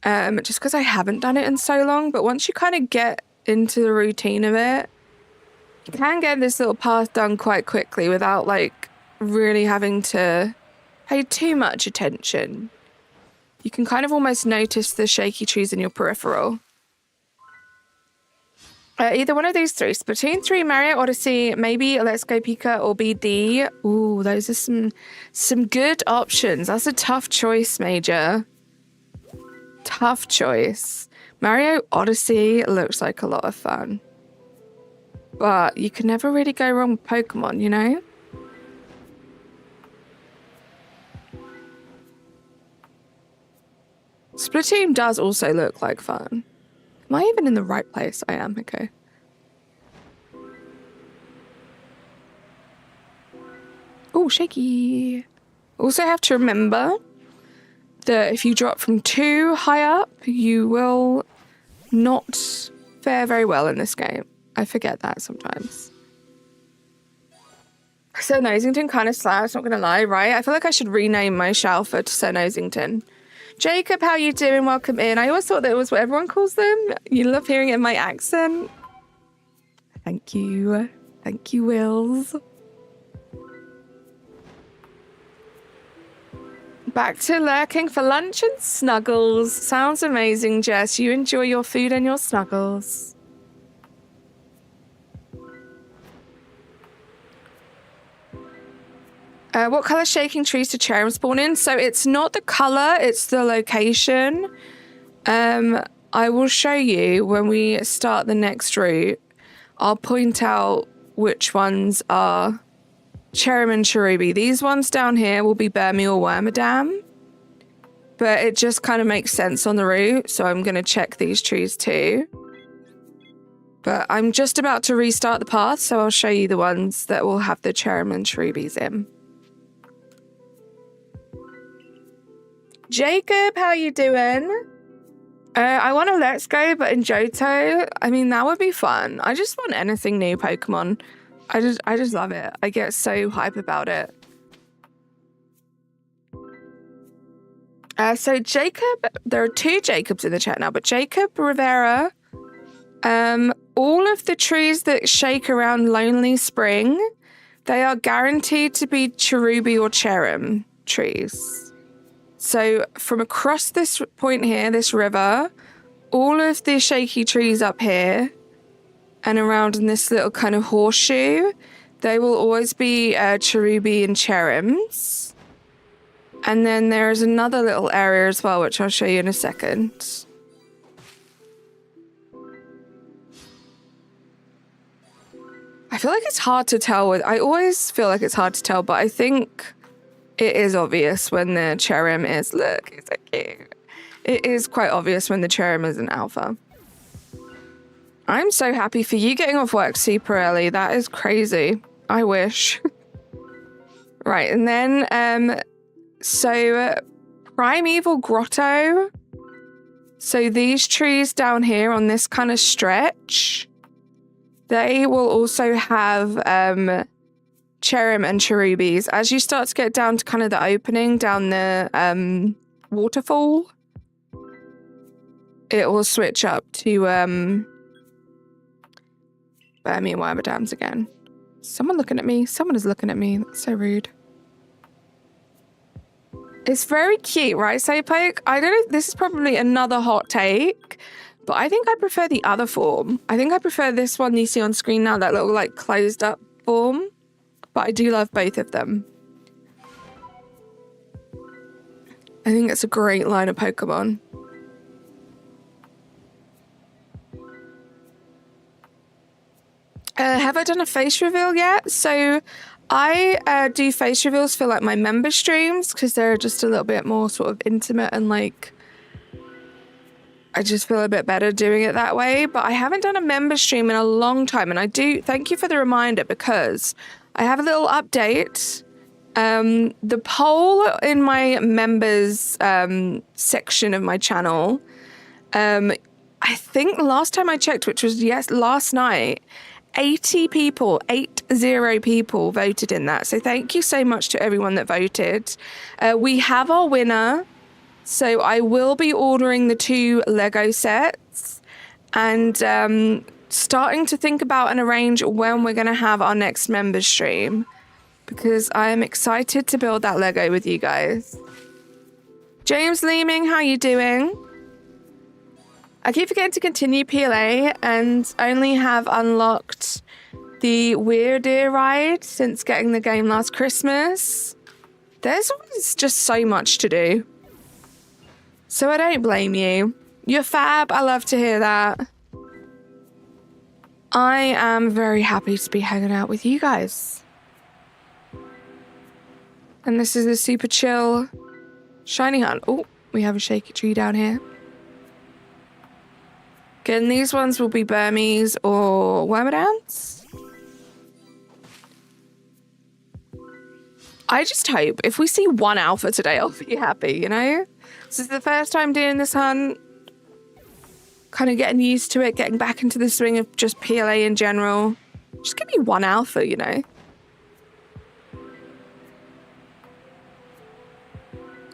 Just because I haven't done it in so long. But once you kind of get into the routine of it, you can get this little path done quite quickly without like really having to pay too much attention. You can kind of almost notice the shaky trees in your peripheral. Either one of these three. Splatoon 3, Mario Odyssey, maybe Let's Go Pika or BD. Ooh, those are some good options. That's a tough choice, Major. Tough choice. Mario Odyssey looks like a lot of fun. But you can never really go wrong with Pokemon, you know? Splatoon does also look like fun. Am I even in the right place? I am, okay. Oh, shaky. Also have to remember that if you drop from too high up, you will not fare very well in this game. I forget that sometimes. So Nosington kind of slaps, not gonna lie, right? I feel like I should rename my Shalfa to Sir Nosington. Jacob, how you doing? Welcome in. I always thought that was what everyone calls them. You love hearing it in my accent. Thank you. Thank you, Wills. Back to lurking for lunch and snuggles. Sounds amazing, Jess. You enjoy your food and your snuggles. What color shaking trees do CHERRIM spawn in? So it's not the color, it's the location. I will show you when we start the next route. I'll point out which ones are CHERRIM and CHERUBI. These ones down here will be Burmy or Wormadam. But it just kind of makes sense on the route, so I'm going to check these trees too. But I'm just about to restart the path, so I'll show you the ones that will have the CHERRIM and CHERUBIs in. Jacob, how you doing? I want to Let's Go, but in Johto, I mean, that would be fun. I just want anything new Pokemon. I just love it. I get so hype about it. So Jacob, there are two Jacobs in the chat now, but Jacob Rivera, all of the trees that shake around Lonely Spring, they are guaranteed to be Cherubi or CHERRIM trees. So from across this point here, this river, all of the shaky trees up here and around in this little kind of horseshoe, they will always be Cherubi and CHERRIMs. And then there's another little area as well, which I'll show you in a second. I feel like it's hard to tell I always feel like it's hard to tell, but I think it is obvious when the CHERRIM is, look, it's so cute. It is quite obvious when the CHERRIM is an alpha. I'm so happy for you getting off work super early. That is crazy. I wish. Right, and then, so Primeval Grotto. So these trees down here on this kind of stretch, they will also have CHERRIM and CHERUBIs. As you start to get down to kind of the opening down the waterfall, it will switch up to Burmy and Wormadams again. Someone looking at me. Someone is looking at me. That's so rude. It's very cute, right, Saypoke? I don't know. This is probably another hot take, but I think I prefer the other form. I think I prefer this one you see on screen now, that little like closed up form. But I do love both of them. I think it's a great line of Pokemon. Have I done a face reveal yet? So I do face reveals for like my member streams because they're just a little bit more sort of intimate and like I just feel a bit better doing it that way. But I haven't done a member stream in a long time, and I do thank you for the reminder because I have a little update. The poll in my members section of my channel, I think last time I checked, which was last night, 80 people voted in that. So thank you so much to everyone that voted. We have our winner. So I will be ordering the 2 Lego sets and starting to think about and arrange when we're going to have our next members stream because I am excited to build that Lego with you guys. James Leeming, how you doing? I keep forgetting to continue PLA and only have unlocked the Weird Ear ride since getting the game last Christmas. There's always just so much to do. So I don't blame you. You're fab. I love to hear that. I am very happy to be hanging out with you guys. And this is a super chill shiny hunt. Oh, we have a shaky tree down here. Again, these ones will be Burmese or Wormadans. I just hope if we see 1 alpha today, I'll be happy, you know? This is the first time doing this hunt. Kind of getting used to it, getting back into the swing of just PLA in general. Just give me 1 alpha, you know?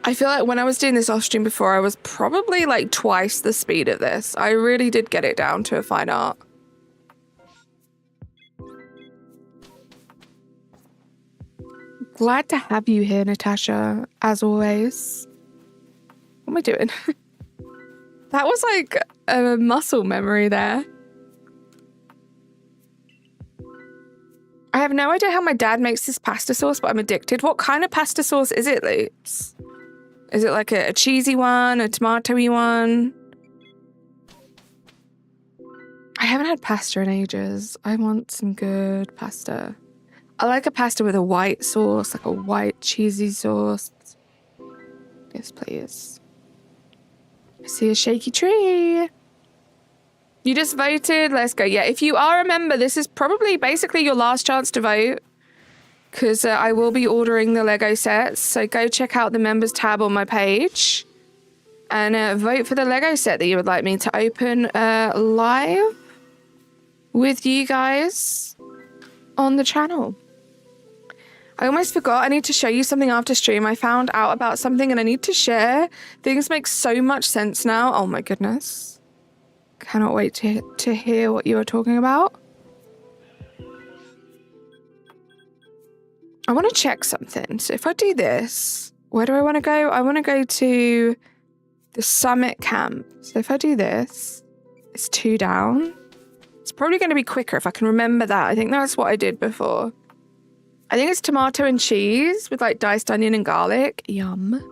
I feel like when I was doing this off stream before, I was probably like twice the speed of this. I really did get it down to a fine art. Glad to have you here, Natasha, as always. What am I doing? That was like a muscle memory there. I have no idea how my dad makes this pasta sauce, but I'm addicted. What kind of pasta sauce is it, Loops? Is it like a cheesy one, a tomatoey one? I haven't had pasta in ages. I want some good pasta. I like a pasta with a white sauce, like a white cheesy sauce. Yes, please. I see a shaky tree. You just voted. Let's go. Yeah, if you are a member, this is probably basically your last chance to vote. Because I will be ordering the Lego sets. So go check out the members tab on my page. And vote for the Lego set that you would like me to open live with you guys on the channel. I almost forgot. I need to show you something after stream. I found out about something and I need to share. Things make so much sense now. Oh my goodness. Cannot wait to hear what you are talking about. I want to check something. So if I do this, where do I want to go? I want to go to the summit camp. So if I do this, it's 2 down. It's probably going to be quicker if I can remember that. I think that's what I did before. I think it's tomato and cheese with like diced onion and garlic. Yum.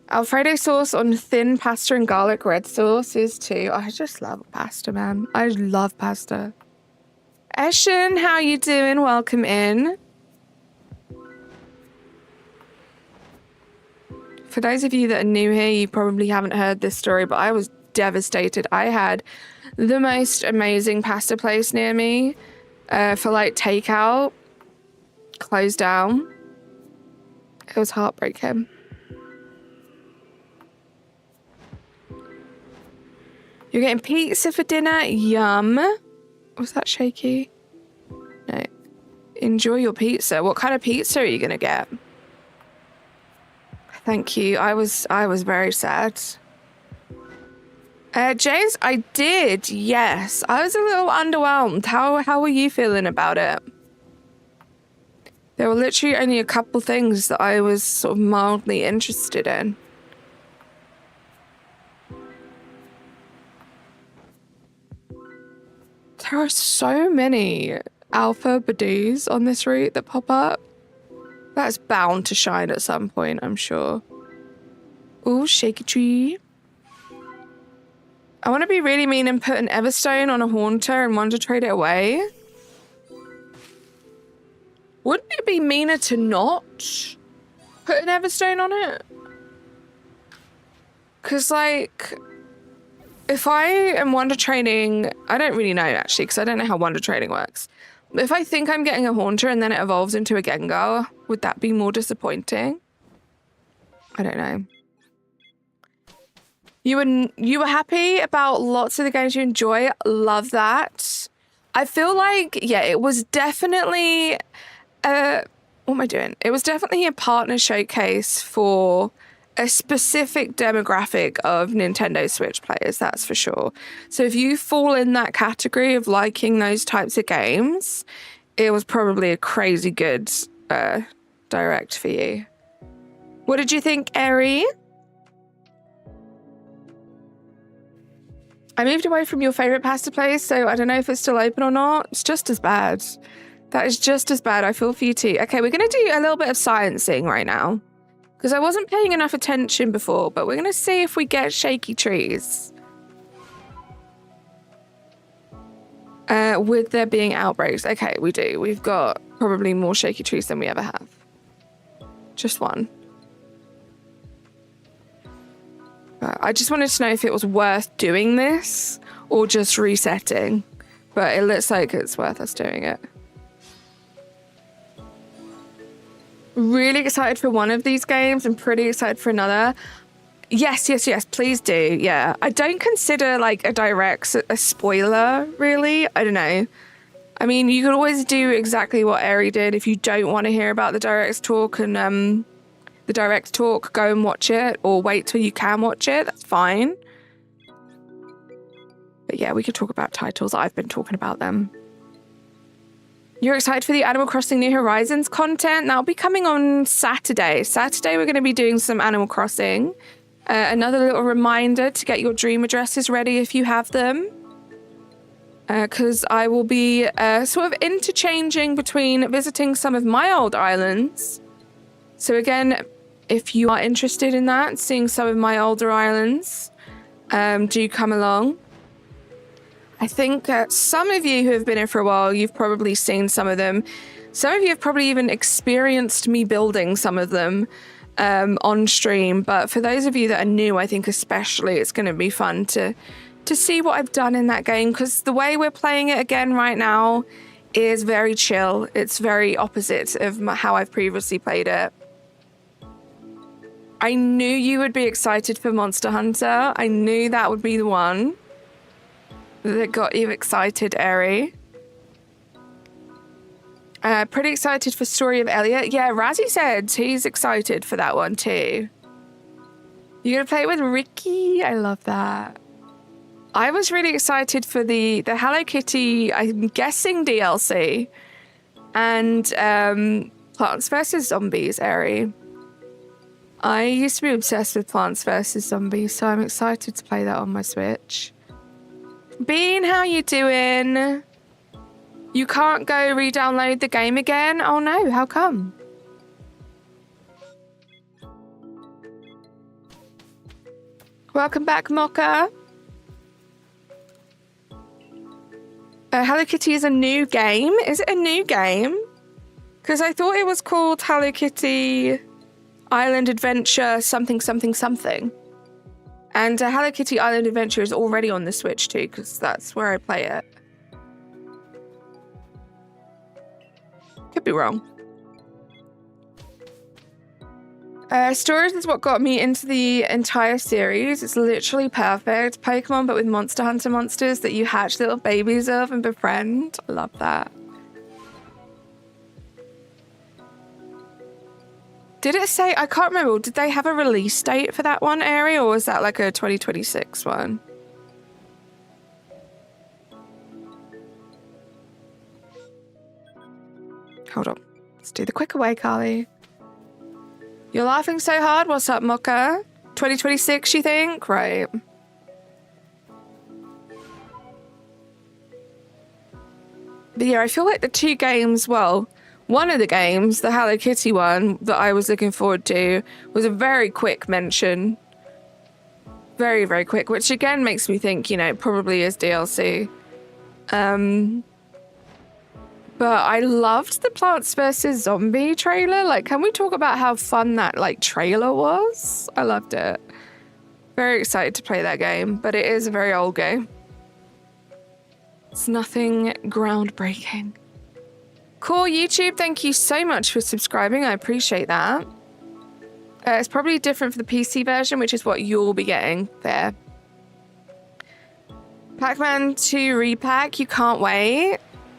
Alfredo sauce on thin pasta and garlic red sauce is 2. I just love pasta, man. I love pasta. Eshin, how you doing? Welcome in. For those of you that are new here, you probably haven't heard this story, but I was devastated. I had the most amazing pasta place near me for like takeout closed down. It was heartbreaking. You're getting pizza for dinner? Yum. Was that shaky? No. Enjoy your pizza. What kind of pizza are you gonna get? Thank you. I was very sad. James, I did. Yes, I was a little underwhelmed. How were you feeling about it? There were literally only a couple things that I was sort of mildly interested in. There are so many alpha Badoos on this route that pop up. That's bound to shine at some point, I'm sure. Ooh, shaky tree. I want to be really mean and put an Everstone on a Haunter and want to trade it away. Wouldn't it be meaner to not put an Everstone on it? Because, like, if I am Wonder Trading, I don't really know, actually, because I don't know how Wonder Trading works. But if I think I'm getting a Haunter and then it evolves into a Gengar, would that be more disappointing? I don't know. You were happy about lots of the games you enjoy. Love that. I feel like, yeah, it was definitely what am I doing? It was definitely a partner showcase for a specific demographic of Nintendo Switch players, that's for sure. So if you fall in that category of liking those types of games, it was probably a crazy good direct for you. What did you think, Eri? I moved away from your favorite pasta place, so I don't know if it's still open or not. It's just as bad. That is just as bad. I feel for you too. Okay, we're going to do a little bit of sciencing right now, because I wasn't paying enough attention before, but we're going to see if we get shaky trees. With there being outbreaks. Okay, we do. We've got probably more shaky trees than we ever have. Just one. I just wanted to know if it was worth doing this or just resetting. But it looks like it's worth us doing it. Really excited for one of these games and pretty excited for another. Yes, please do. Yeah. I don't consider like a direct a spoiler, really. I don't know. I mean, you could always do exactly what Eri did. If you don't want to hear about the direct talk and go and watch it, or wait till you can watch it. That's fine. But yeah, we could talk about titles. I've been talking about them. You're excited for the Animal Crossing New Horizons content? That'll be coming on Saturday. Saturday, we're going to be doing some Animal Crossing. Another little reminder to get your dream addresses ready if you have them. Because I will be sort of interchanging between visiting some of my old islands. So again, if you are interested in that, seeing some of my older islands, do come along. I think some of you who have been here for a while, you've probably seen some of them. Some of you have probably even experienced me building some of them on stream. But for those of you that are new, I think especially it's going to be fun to see what I've done in that game. Because the way we're playing it again right now is very chill. It's very opposite of how I've previously played it. I knew you would be excited for Monster Hunter. I knew that would be the one that got you excited, Eri. Pretty excited for Story of Elliot. Yeah, Razzie said he's excited for that one too. You're gonna play it with Ricky? I love that. I was really excited for the Hello Kitty, I'm guessing DLC, and Plants vs. Zombies, Eri. I used to be obsessed with Plants vs. Zombies, so I'm excited to play that on my Switch. Bean, how you doing? You can't go re-download the game again? Oh no, how come? Welcome back, Mocha. Hello Kitty is a new game. Is it a new game? Because I thought it was called Hello Kitty Island Adventure something. And Hello Kitty Island Adventure is already on the Switch too, because that's where I play it. Could be wrong. Storage is what got me into the entire series. It's literally perfect. Pokémon, but with Monster Hunter monsters that you hatch little babies of and befriend. I love that. Did it say, I can't remember, did they have a release date for that one, Eri, or was that like a 2026 one? Hold on. Let's do the quick away, Carly. You're laughing so hard. What's up, Mocha? 2026, you think? Right. But yeah, I feel like the two games, well, One of the games, the Hello Kitty one that I was looking forward to, was a very quick mention. Very, very quick, which again makes me think, you know, probably is DLC. But I loved the Plants vs. Zombie trailer. Like, can we talk about how fun that, like, trailer was? I loved it. Very excited to play that game, but it is a very old game. It's nothing groundbreaking. Cool, YouTube, thank you so much for subscribing. I appreciate that. It's probably different for the PC version, which is what you'll be getting there. Pac-Man 2 repack, you can't wait.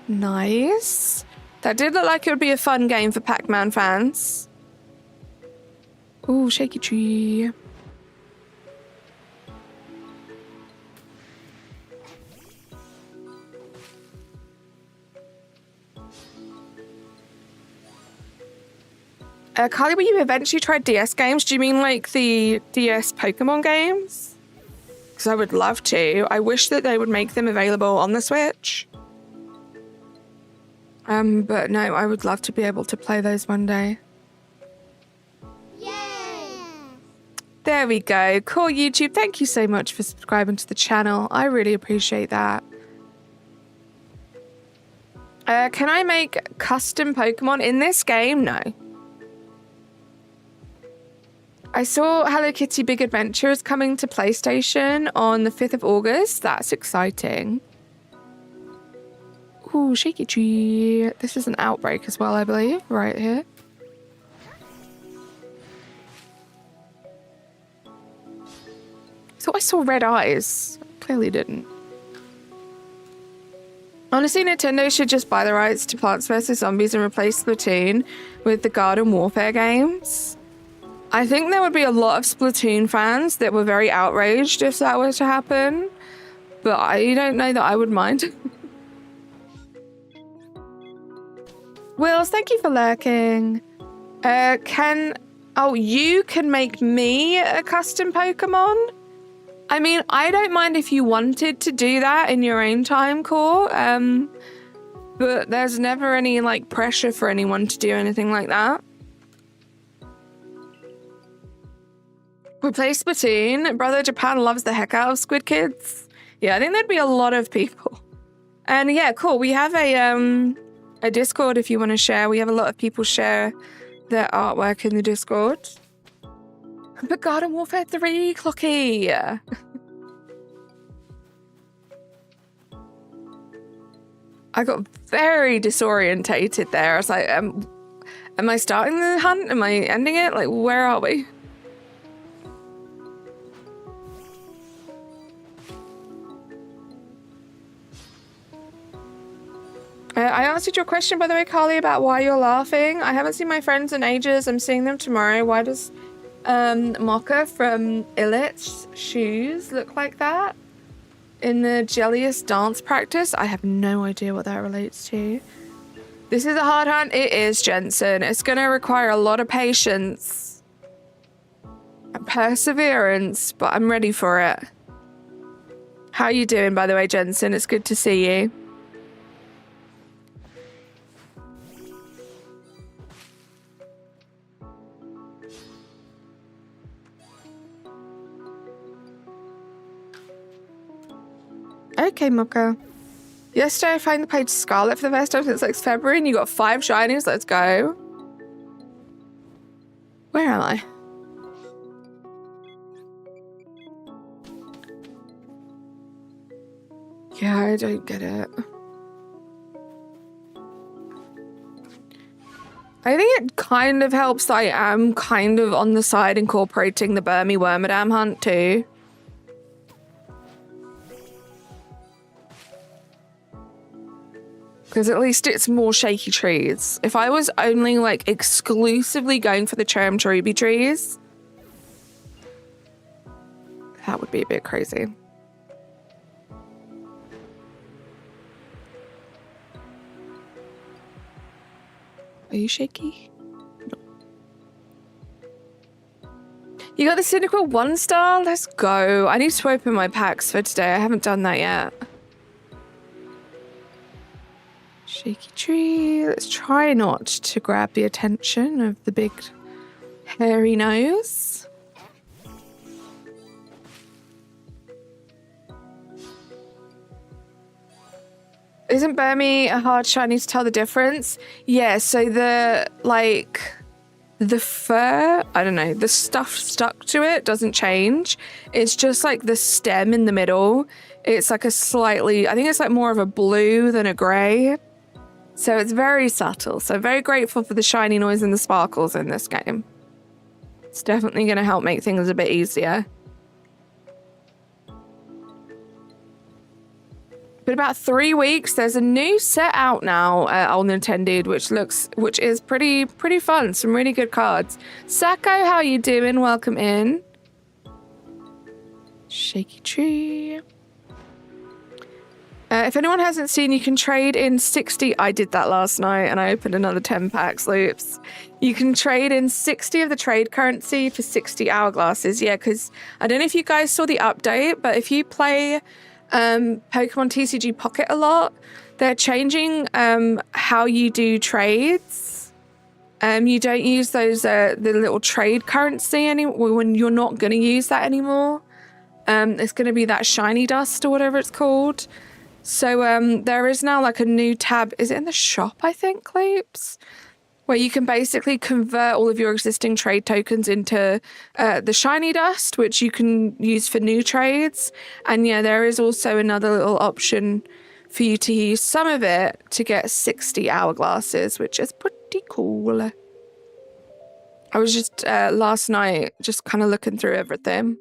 Nice. That did look like it would be a fun game for Pac-Man fans. Ooh, shaky tree. Carly, will you eventually try DS games? Do you mean like the DS Pokémon games? Because I would love to. I wish that they would make them available on the Switch. But no, I would love to be able to play those one day. Yay! There we go. Cool, YouTube. Thank you so much for subscribing to the channel. I really appreciate that. Can I make custom Pokemon in this game? No. I saw Hello Kitty Big Adventure is coming to PlayStation on the 5th of August. That's exciting. Ooh, shaky tree. This is an outbreak as well, I believe, right here. So I saw red eyes. Clearly didn't. Honestly, Nintendo should just buy the rights to Plants vs. Zombies and replace Splatoon with the Garden Warfare games. I think there would be a lot of Splatoon fans that were very outraged if that were to happen, but I don't know that I would mind. Wills, thank you for lurking. You can make me a custom Pokemon? I mean, I don't mind if you wanted to do that in your own time, Core. But there's never any, like, pressure for anyone to do anything like that. We play Splatoon. Brother Japan loves the heck out of Squid Kids. Yeah, I think there'd be a lot of people. And yeah, cool. We have a Discord if you want to share. We have a lot of people share their artwork in the Discord. But Garden Warfare 3, Clocky. I got very disorientated there. I was like, am I starting the hunt? Am I ending it? Like, where are we? I answered your question, by the way, Carly, about why you're laughing. I haven't seen my friends in ages. I'm seeing them tomorrow. Why does Mocha from Illit's shoes look like that? In the jelliest dance practice? I have no idea what that relates to. This is a hard hunt. It is, Jensen. It's going to require a lot of patience and perseverance, but I'm ready for it. How are you doing, by the way, Jensen? It's good to see you. Okay, Mocha. Yesterday I found the page Scarlet for the first time since like February and you got 5 shinies. Let's go. Where am I? Yeah, I don't get it. I think it kind of helps that I am kind of on the side incorporating the Burmy Wormadam hunt too. Because at least it's more shaky trees. If I was only like exclusively going for the CHERUBI trees, that would be a bit crazy. Are you shaky? No. You got the Cynical 1-star? Let's go. I need to open my packs for today. I haven't done that yet. Shaky tree. Let's try not to grab the attention of the big hairy nose. Isn't Burmy a hard shiny to tell the difference? Yeah, so the fur, I don't know, the stuff stuck to it doesn't change. It's just like the stem in the middle. It's like a slightly, I think it's like more of a blue than a grey. So it's very subtle. So very grateful for the shiny noise and the sparkles in this game. It's definitely going to help make things a bit easier. But about 3 weeks, there's a new set out now at Old Nintendo, which is pretty fun. Some really good cards. Sacco, how you doing? Welcome in. Shaky tree. If anyone hasn't seen, you can trade in 60. I did that last night, and I opened another 10 packs. Loops. You can trade in 60 of the trade currency for 60 hourglasses. Yeah, because I don't know if you guys saw the update, but if you play Pokemon TCG Pocket a lot, they're changing how you do trades. You don't use those the little trade currency anymore when you're not going to use that anymore. It's going to be that shiny dust or whatever it's called. So there is now like a new tab. Is it in the shop, I think, Loops? Where you can basically convert all of your existing trade tokens into the shiny dust, which you can use for new trades. And yeah, there is also another little option for you to use some of it to get 60 hourglasses, which is pretty cool. I was just last night just kind of looking through everything.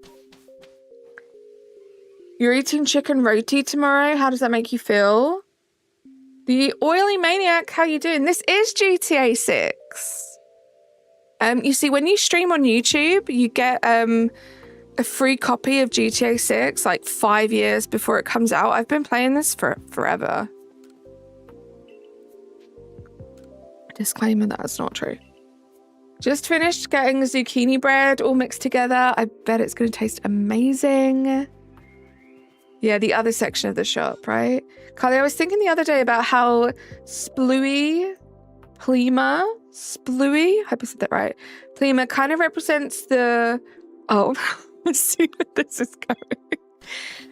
You're eating chicken roti tomorrow? How does that make you feel? The Oily Maniac, how you doing? This is GTA 6. You see, when you stream on YouTube, you get a free copy of GTA 6, like 5 years before it comes out. I've been playing this for forever. Disclaimer, that's not true. Just finished getting zucchini bread all mixed together. I bet it's going to taste amazing. Yeah, the other section of the shop, right? Carly, I was thinking the other day about how Splooey, I hope I said that right. Plima kind of represents the, let's see where this is going.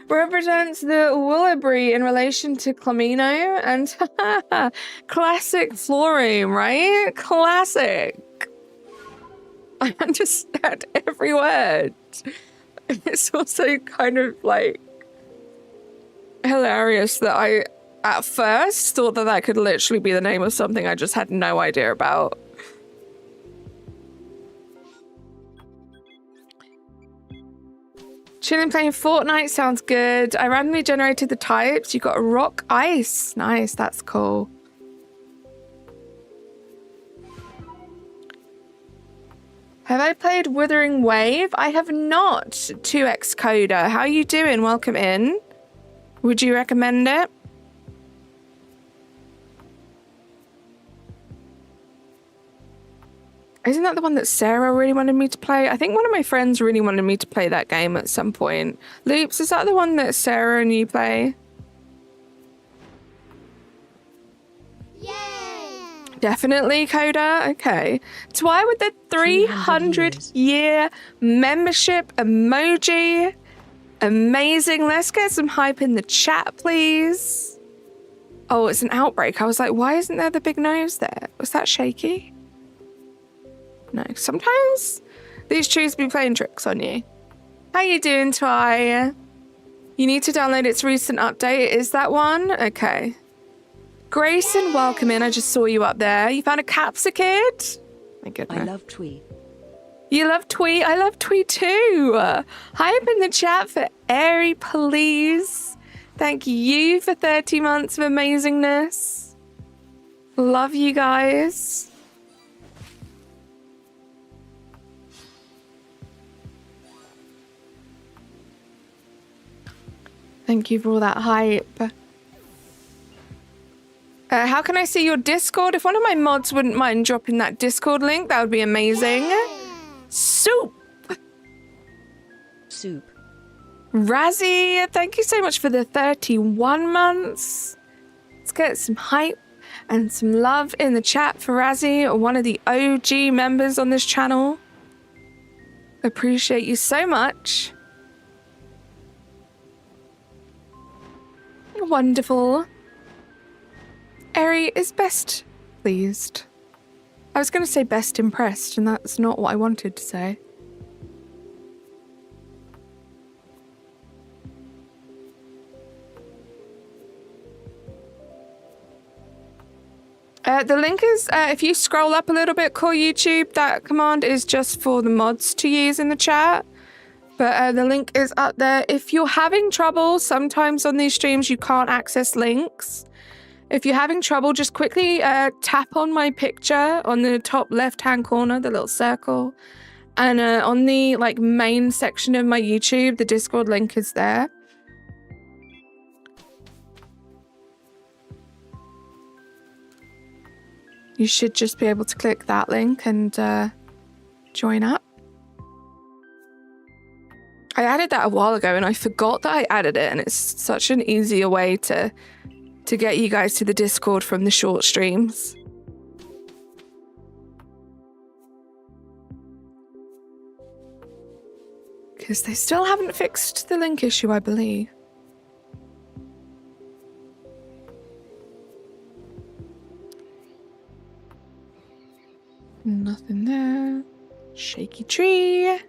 Represents the Willowberry in relation to Clamino and classic Florine, right? Classic. I understand every word. It's also kind of like hilarious that I at first thought that could literally be the name of something I just had no idea about. Chilling playing Fortnite sounds good. I randomly generated the types. You got a rock ice. Nice, that's cool. Have I played Wuthering Wave? I have not. 2X Coder. How are you doing? Welcome in. Would you recommend it? Isn't that the one that Sarah really wanted me to play? I think one of my friends really wanted me to play that game at some point. Loops, is that the one that Sarah and you play? Yay! Definitely, Coda. Okay. Twy with the 300-year membership emoji. Amazing. Let's get some hype in the chat, please. Oh, it's an outbreak. I was like, why isn't there the big nose there? Was that shaky? No. Sometimes these trees be playing tricks on you. How you doing, Twy? You need to download its recent update. Is that one? Okay. Grayson, welcome in. I just saw you up there. You found a Capsicid? My goodness. I love Twee. You love Twee? I love Twee too. Hype in the chat for Airy, please. Thank you for 30 months of amazingness. Love you guys. Thank you for all that hype. How can I see your Discord? If one of my mods wouldn't mind dropping that Discord link, that would be amazing. Soup. Razzie, thank you so much for the 31 months. Let's get some hype. And some love in the chat for Razzie, one of the OG members on this channel. Appreciate you so much. Wonderful. Eri is best pleased. I was going to say best impressed, and that's not what I wanted to say. The link is, if you scroll up a little bit, Core YouTube, that command is just for the mods to use in the chat. But the link is up there. If you're having trouble, sometimes on these streams you can't access links. If you're having trouble, just quickly tap on my picture on the top left-hand corner, the little circle. And on the main section of my YouTube, the Discord link is there. You should just be able to click that link and join up. I added that a while ago and I forgot that I added it, and it's such an easier way to get you guys to the Discord from the short streams. Because they still haven't fixed the link issue, I believe. Nothing there. Shaky tree.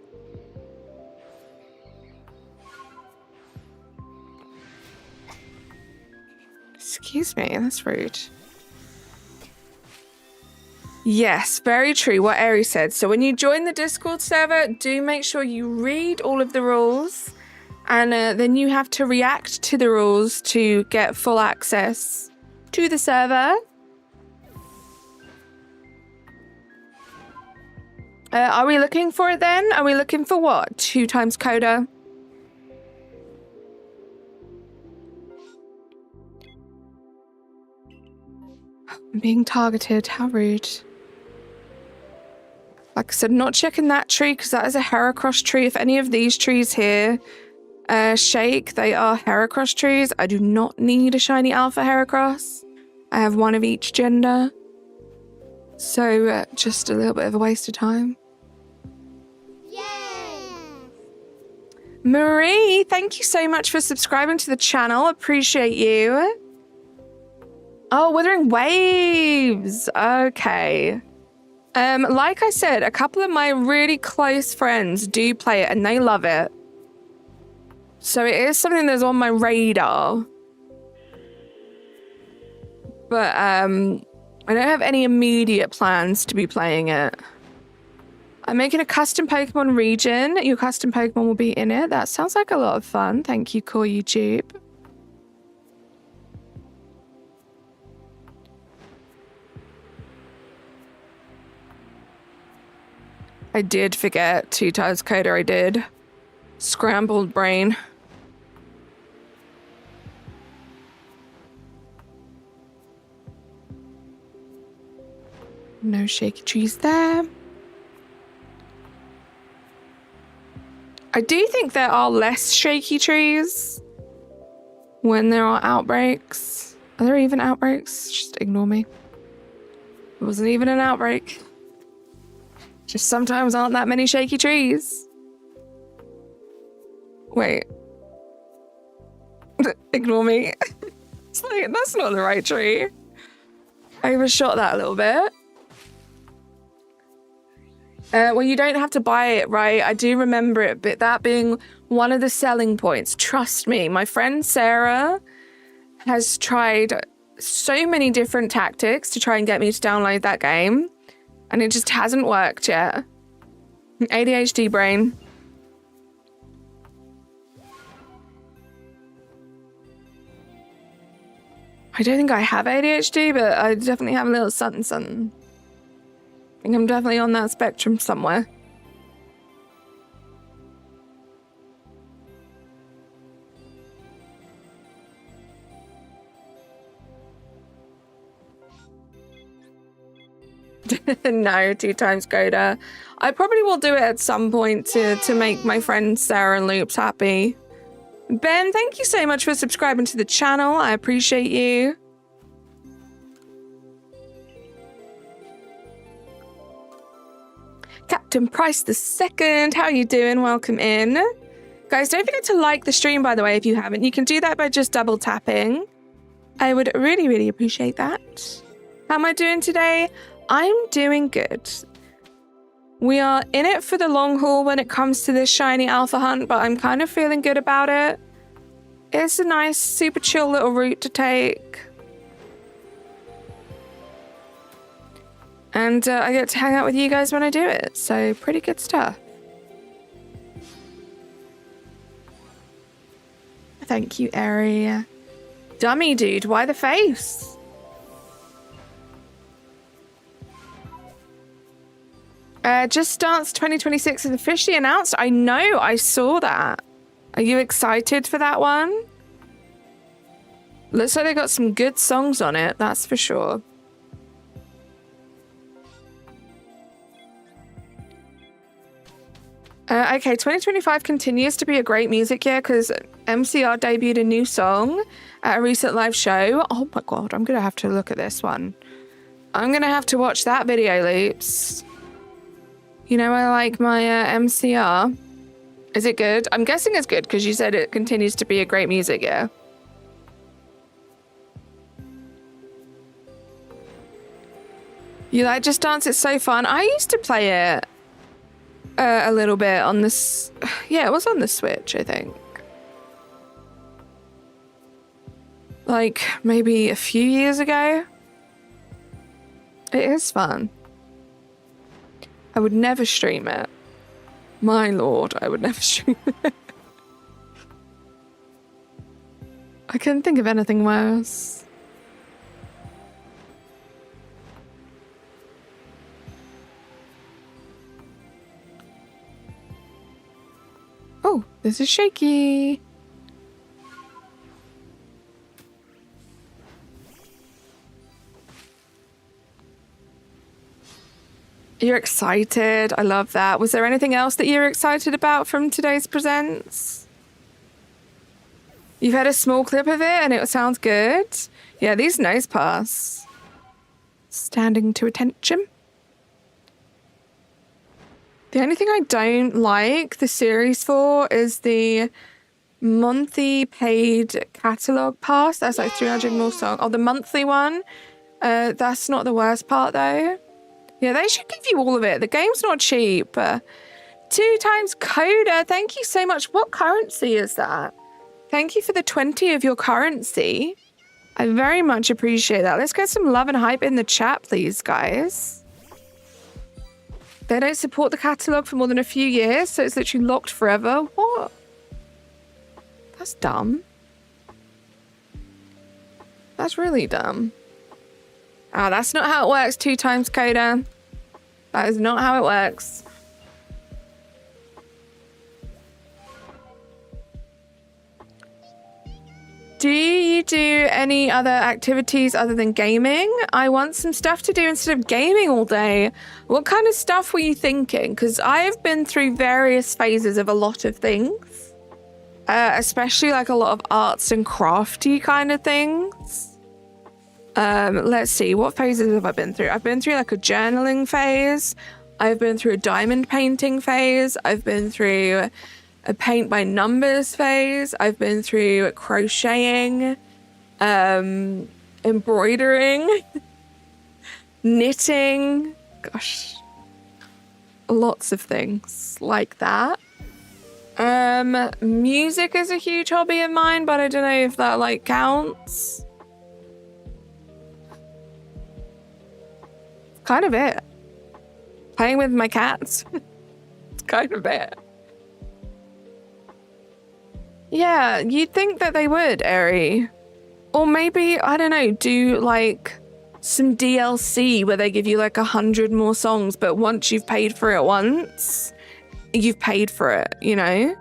Excuse me, that's rude. Yes, very true what Eri said. So when you join the Discord server, do make sure you read all of the rules, and then you have to react to the rules to get full access to the server. Are we looking for it then? Are we looking for what? 2 times Coda? I'm being targeted. How rude. Like I said, not checking that tree because that is a Heracross tree. If any of these trees here shake, they are Heracross trees. I do not need a shiny alpha Heracross. I have one of each gender. So just a little bit of a waste of time. Yay! Marie, thank you so much for subscribing to the channel. Appreciate you. Oh, Withering Waves. Okay. Like I said, a couple of my really close friends do play it and they love it. So it is something that's on my radar. But I don't have any immediate plans to be playing it. I'm making a custom Pokemon region. Your custom Pokemon will be in it. That sounds like a lot of fun. Thank you, Core YouTube. I did forget 2 times Coda. I did. Scrambled brain. No shaky trees there. I do think there are less shaky trees when there are outbreaks. Are there even outbreaks? Just ignore me. It wasn't even an outbreak. Just sometimes aren't that many shaky trees. Wait. Ignore me. It's like, that's not the right tree. I overshot that a little bit. Well, you don't have to buy it, right? I do remember it, but that being one of the selling points. Trust me, my friend Sarah has tried so many different tactics to try and get me to download that game, and it just hasn't worked yet. ADHD brain. I don't think I have ADHD, but I definitely have a little something something. I think I'm definitely on that spectrum somewhere. No, 2 times Coda. I probably will do it at some point to make my friend Sarah and Loops happy. Ben, thank you so much for subscribing to the channel. I appreciate you. Captain Price II. How are you doing? Welcome in. Guys, don't forget to like the stream, by the way, if you haven't. You can do that by just double tapping. I would really, really appreciate that. How am I doing today? I'm doing good. We are in it for the long haul when it comes to this shiny alpha hunt, but I'm kind of feeling good about it. It's a nice, super chill little route to take. And I get to hang out with you guys when I do it, so pretty good stuff. Thank you, Eri. Dummy dude, why the face? Just Dance 2026 is officially announced. I know, I saw that. Are you excited for that one? Looks like they got some good songs on it, that's for sure. Okay, 2025 continues to be a great music year because MCR debuted a new song at a recent live show. Oh my god, I'm gonna have to look at this one. I'm gonna have to watch that video loops. You know, I like my MCR. Is it good? I'm guessing it's good because you said it continues to be a great music year. You like Just Dance? It's so fun. I used to play it a little bit on this. Yeah, it was on the Switch, I think. Like maybe a few years ago. It is fun. I would never stream it. My lord, I would never stream it. I couldn't think of anything worse. Oh, this is shaky. You're excited. I love that. Was there anything else that you're excited about from today's presents? You've had a small clip of it and it sounds good. Yeah, these nose pass. Standing to attention. The only thing I don't like the series for is the monthly paid catalog pass. That's like 300 more songs. Oh, the monthly one. That's not the worst part though. Yeah, they should give you all of it. The game's not cheap. 2 times Coda. Thank you so much. What currency is that? Thank you for the 20 of your currency. I very much appreciate that. Let's get some love and hype in the chat, please, guys. They don't support the catalogue for more than a few years, so it's literally locked forever. What? That's dumb. That's really dumb. Ah, that's not how it works. 2 times Coda. That is not how it works. Do you do any other activities other than gaming? I want some stuff to do instead of gaming all day. What kind of stuff were you thinking? Because I've been through various phases of a lot of things. Especially like a lot of arts and crafty kind of things. Let's see, what phases have I been through? I've been through like a journaling phase. I've been through a diamond painting phase. I've been through a paint by numbers phase. I've been through crocheting, embroidering, knitting. Gosh, lots of things like that. Music is a huge hobby of mine, but I don't know if that like counts. Kind of it. Playing with my cats. It's kind of it. Yeah, you'd think that they would, Eri. Or maybe, I don't know, do like some DLC where they give you like 100 more songs, but once you've paid for it once, you've paid for it, you know?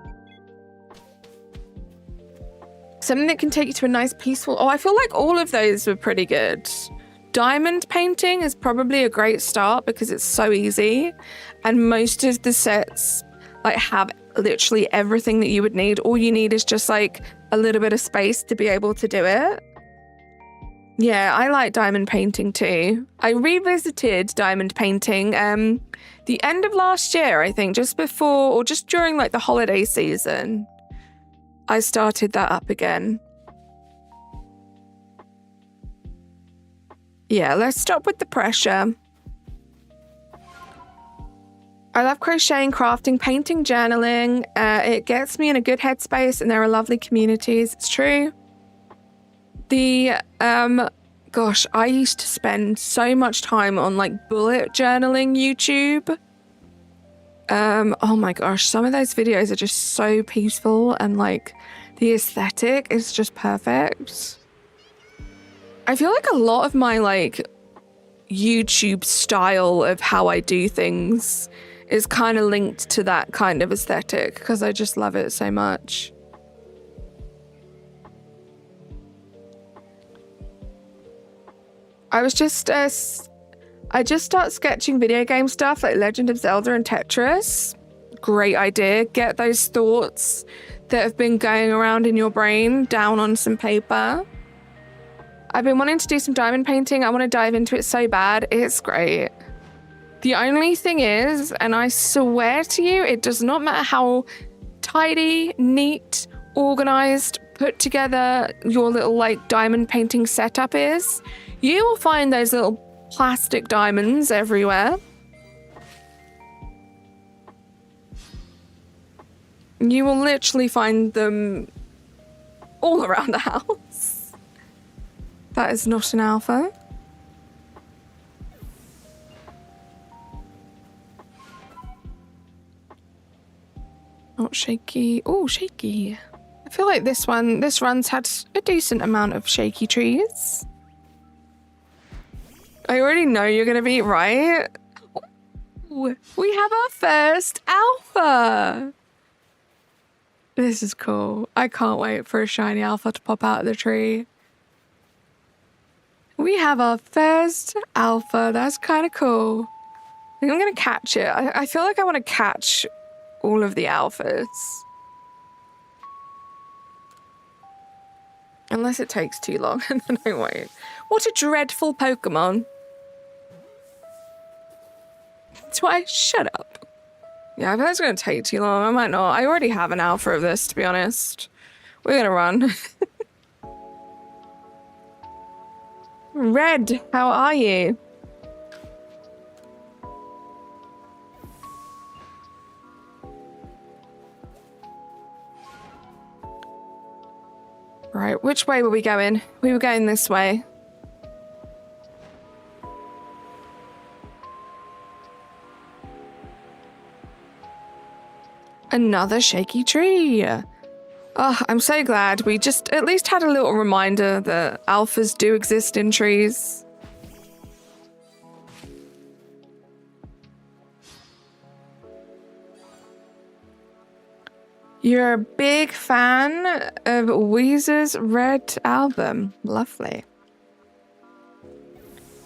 Something that can take you to a nice peaceful... Oh, I feel like all of those were pretty good. Diamond painting is probably a great start because it's so easy. And most of the sets like have literally everything that you would need. All you need is just like a little bit of space to be able to do it. Yeah, I like diamond painting too. I revisited diamond painting the end of last year, I think, just before or just during like the holiday season. I started that up again. Yeah, let's stop with the pressure. I love crocheting, crafting, painting, journaling. It gets me in a good headspace and there are lovely communities. It's true. Gosh, I used to spend so much time on like bullet journaling YouTube. Oh my gosh, some of those videos are just so peaceful and like the aesthetic is just perfect. I feel like a lot of my like YouTube style of how I do things is kind of linked to that kind of aesthetic because I just love it so much. I just start sketching video game stuff like Legend of Zelda and Tetris. Great idea. Get those thoughts that have been going around in your brain down on some paper. I've been wanting to do some diamond painting. I want to dive into it so bad. It's great. The only thing is, and I swear to you, it does not matter how tidy, neat, organized, put together your little like diamond painting setup is, you will find those little plastic diamonds everywhere. You will literally find them all around the house. That is not an alpha. Not shaky. Oh, shaky. I feel like this run's had a decent amount of shaky trees. I already know you're going to be right. Ooh, we have our first alpha. This is cool. I can't wait for a shiny alpha to pop out of the tree. We have our first alpha. That's kind of cool. I think I'm going to catch it. I feel like I want to catch all of the alphas. Unless it takes too long and then I won't. What a dreadful Pokemon. Twice, shut up. Yeah, I bet it's going to take too long. I might not. I already have an alpha of this, to be honest. We're going to run. Red, how are you? Right, which way were we going? We were going this way. Another shaky tree. Oh, I'm so glad we just at least had a little reminder that alphas do exist in trees. You're a big fan of Weezer's Red album. Lovely.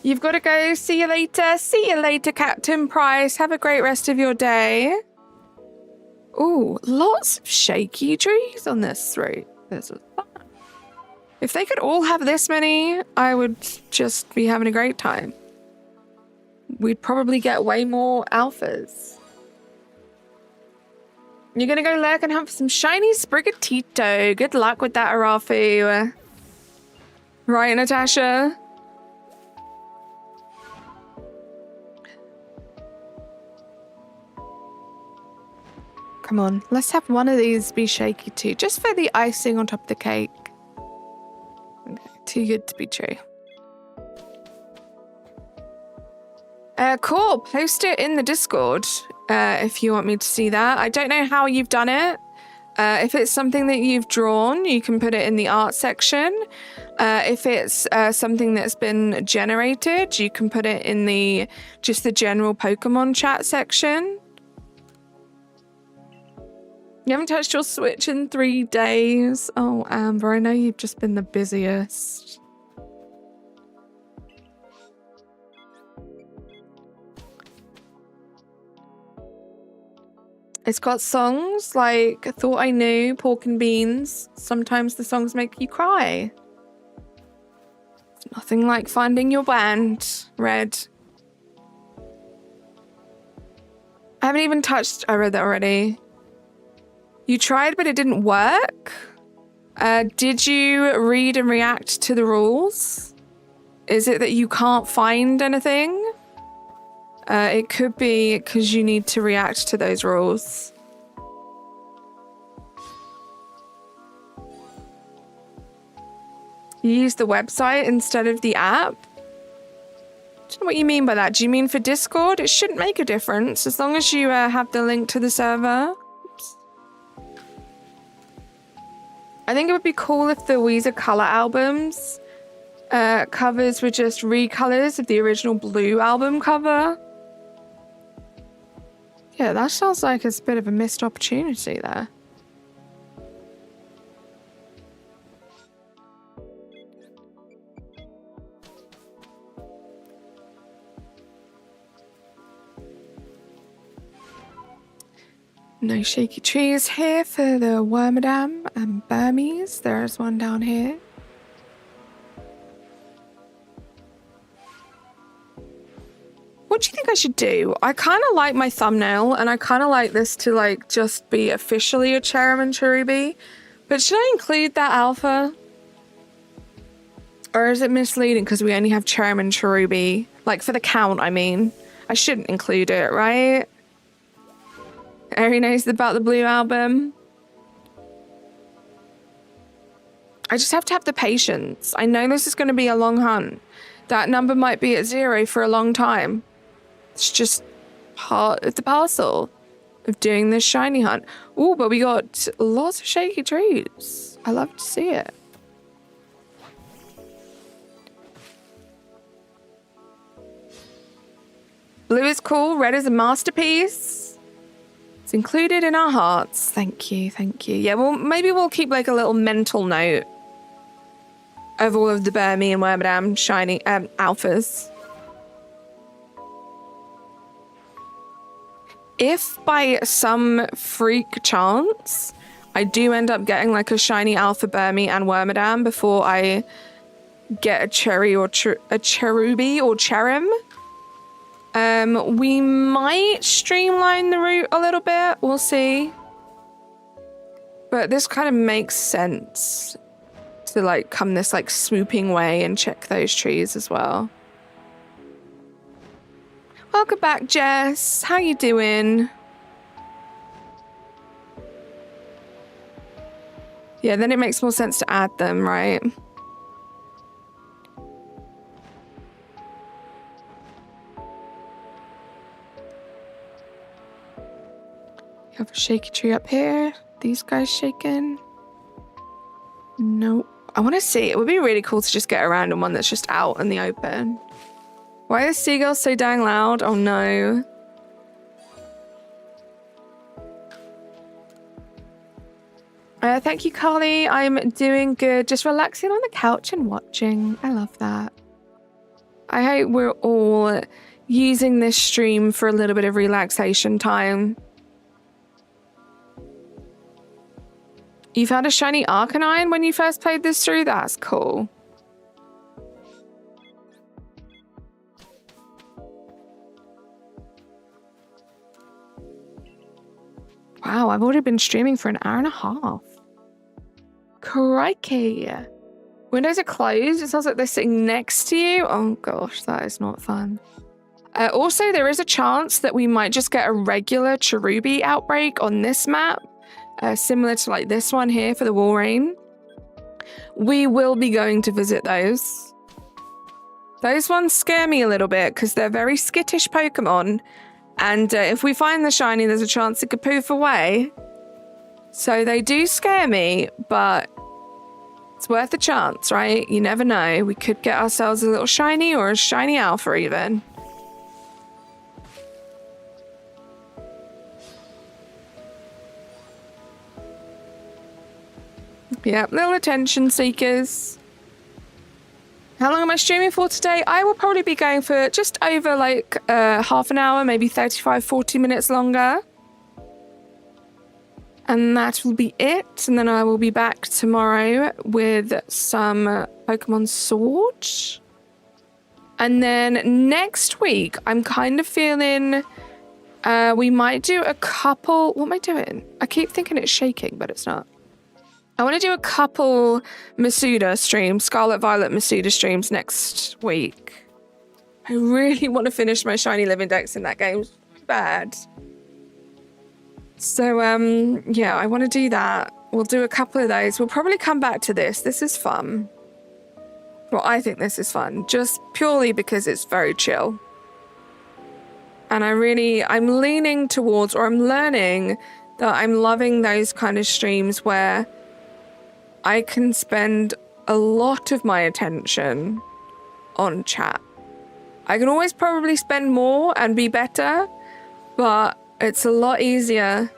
You've got to go. See you later. See you later, Captain Price. Have a great rest of your day. Ooh, lots of shaky trees on this route. This is fun. If they could all have this many, I would just be having a great time. We'd probably get way more alphas. You're gonna go lurk and hunt for some shiny Sprigatito. Good luck with that, Arafu. Right, Natasha? Come on, let's have one of these be shaky too, just for the icing on top of the cake. Okay, too good to be true. Cool, post it in the Discord if you want me to see that. I don't know how you've done it. If it's something that you've drawn, you can put it in the art section. If it's something that's been generated, you can put it in the general Pokemon chat section. You haven't touched your Switch in 3 days. Oh, Amber, I know you've just been the busiest. It's got songs like Thought I Knew, Pork and Beans. Sometimes the songs make you cry. Nothing like finding your band, Red. I haven't even touched... I read that already. You tried, but it didn't work? Did you read and react to the rules? Is it that you can't find anything? It could be because you need to react to those rules. You use the website instead of the app? I don't know what you mean by that. Do you mean for Discord? It shouldn't make a difference as long as you have the link to the server. Oops. I think it would be cool if the Weezer color albums covers were just recolors of the original Blue album cover. Yeah, that sounds like it's a bit of a missed opportunity there. No shaky trees here for the Wormadam and Burmese. There's one down here. What do you think I should do? I kind of like my thumbnail, and I kind of like this to like just be officially a CHERRIM and CHERUBI. But should I include that alpha? Or is it misleading because we only have CHERRIM and CHERUBI? Like for the count, I mean. I shouldn't include it, right? Ari knows about the Blue album. I just have to have the patience. I know this is going to be a long hunt. That number might be at 0 for a long time. It's just part of the parcel of doing this shiny hunt. Oh, but we got lots of shaky trees. I love to see it. Blue is cool. Red is a masterpiece. It's included in our hearts. Thank you, thank you. Yeah, well, maybe we'll keep like a little mental note of all of the Burmy and Wormadam shiny alphas. If by some freak chance I do end up getting like a shiny alpha Burmy and Wormadam before I get a Cherry or a Cherubi or CHERRIM, we might streamline the route a little bit. We'll see. But this kind of makes sense to like come this like swooping way and check those trees as well. Welcome back, Jess. How you doing? Yeah, then it makes more sense to add them, right? You have a shaky tree up here. These guys shaking. Nope. I want to see. It would be really cool to just get a random one that's just out in the open. Why are seagulls so dang loud? Oh no. Thank you, Carly. I'm doing good. Just relaxing on the couch and watching. I love that. I hope we're all using this stream for a little bit of relaxation time. You found a shiny Arcanine when you first played this through? That's cool. Wow, I've already been streaming for an hour and a half. Crikey. Windows are closed. It sounds like they're sitting next to you. Oh gosh, that is not fun. Also, there is a chance that we might just get a regular Cherubi outbreak on this map. Similar to like this one here for the Walrein. We will be going to visit those. Those ones scare me a little bit because they're very skittish Pokemon. And if we find the shiny, there's a chance it could poof away. So they do scare me, but it's worth a chance, right? You never know. We could get ourselves a little shiny or a shiny alpha even. Yep, little attention seekers. How long am I streaming for today? I will probably be going for just over like half an hour, maybe 35, 40 minutes longer. And that will be it. And then I will be back tomorrow with some Pokemon Sword. And then next week, I'm kind of feeling we might do a couple... What am I doing? I keep thinking it's shaking, but it's not. I want to do a couple Masuda streams, Scarlet Violet Masuda streams next week. I really want to finish my Shiny Living Dex in that game. It's bad. So, yeah, I want to do that. We'll do a couple of those. We'll probably come back to this. This is fun. Well, I think this is fun, just purely because it's very chill. And I'm leaning towards, or I'm learning that I'm loving those kind of streams where I can spend a lot of my attention on chat. I can always probably spend more and be better, but it's a lot easier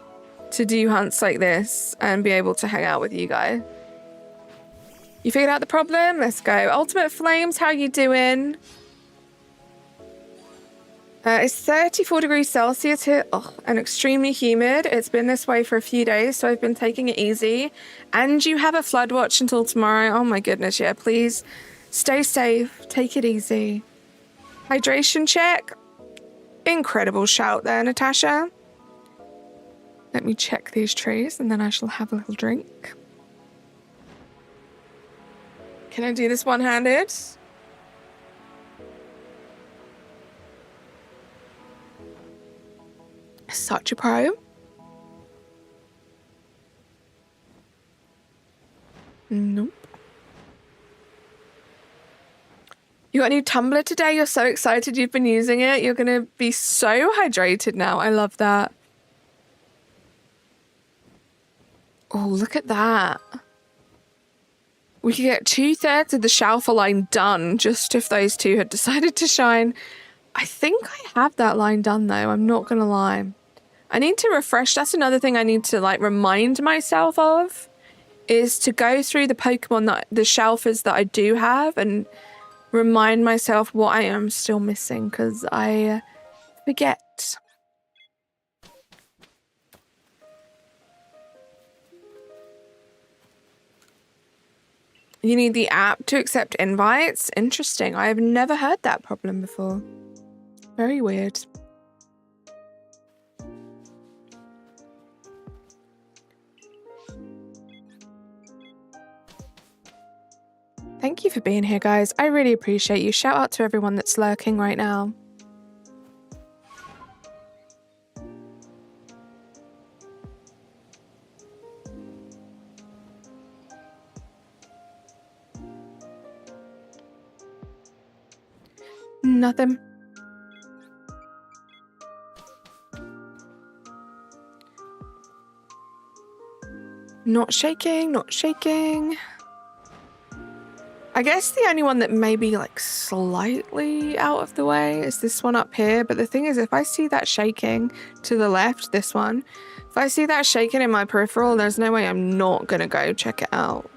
to do hunts like this and be able to hang out with you guys. You figured out the problem? Let's go. Ultimate Flames, how you doing? It's 34 degrees Celsius here and extremely humid. It's been this way for a few days, so I've been taking it easy. And you have a flood watch until tomorrow. Oh my goodness, yeah, please stay safe. Take it easy. Hydration check. Incredible shout there, Natasha. Let me check these trees and then I shall have a little drink. Can I do this one-handed? Such a pro. Nope. You got a new tumbler today? You're so excited you've been using it. You're going to be so hydrated now. I love that. Oh, look at that. We could get 2/3 of the Shalfa line done just if those two had decided to shine. I think I have that line done though. I'm not going to lie. I need to refresh. That's another thing I need to like remind myself of, is to go through the Pokemon, the Shalfas that I do have, and remind myself what I am still missing, because I forget. You need the app to accept invites? Interesting. I have never heard that problem before. Very weird. Thank you for being here, guys. I really appreciate you. Shout out to everyone that's lurking right now. Nothing. Not shaking, not shaking. I guess the only one that may be like slightly out of the way is this one up here. But the thing is, if I see that shaking to the left, this one, if I see that shaking in my peripheral, there's no way I'm not going to go check it out.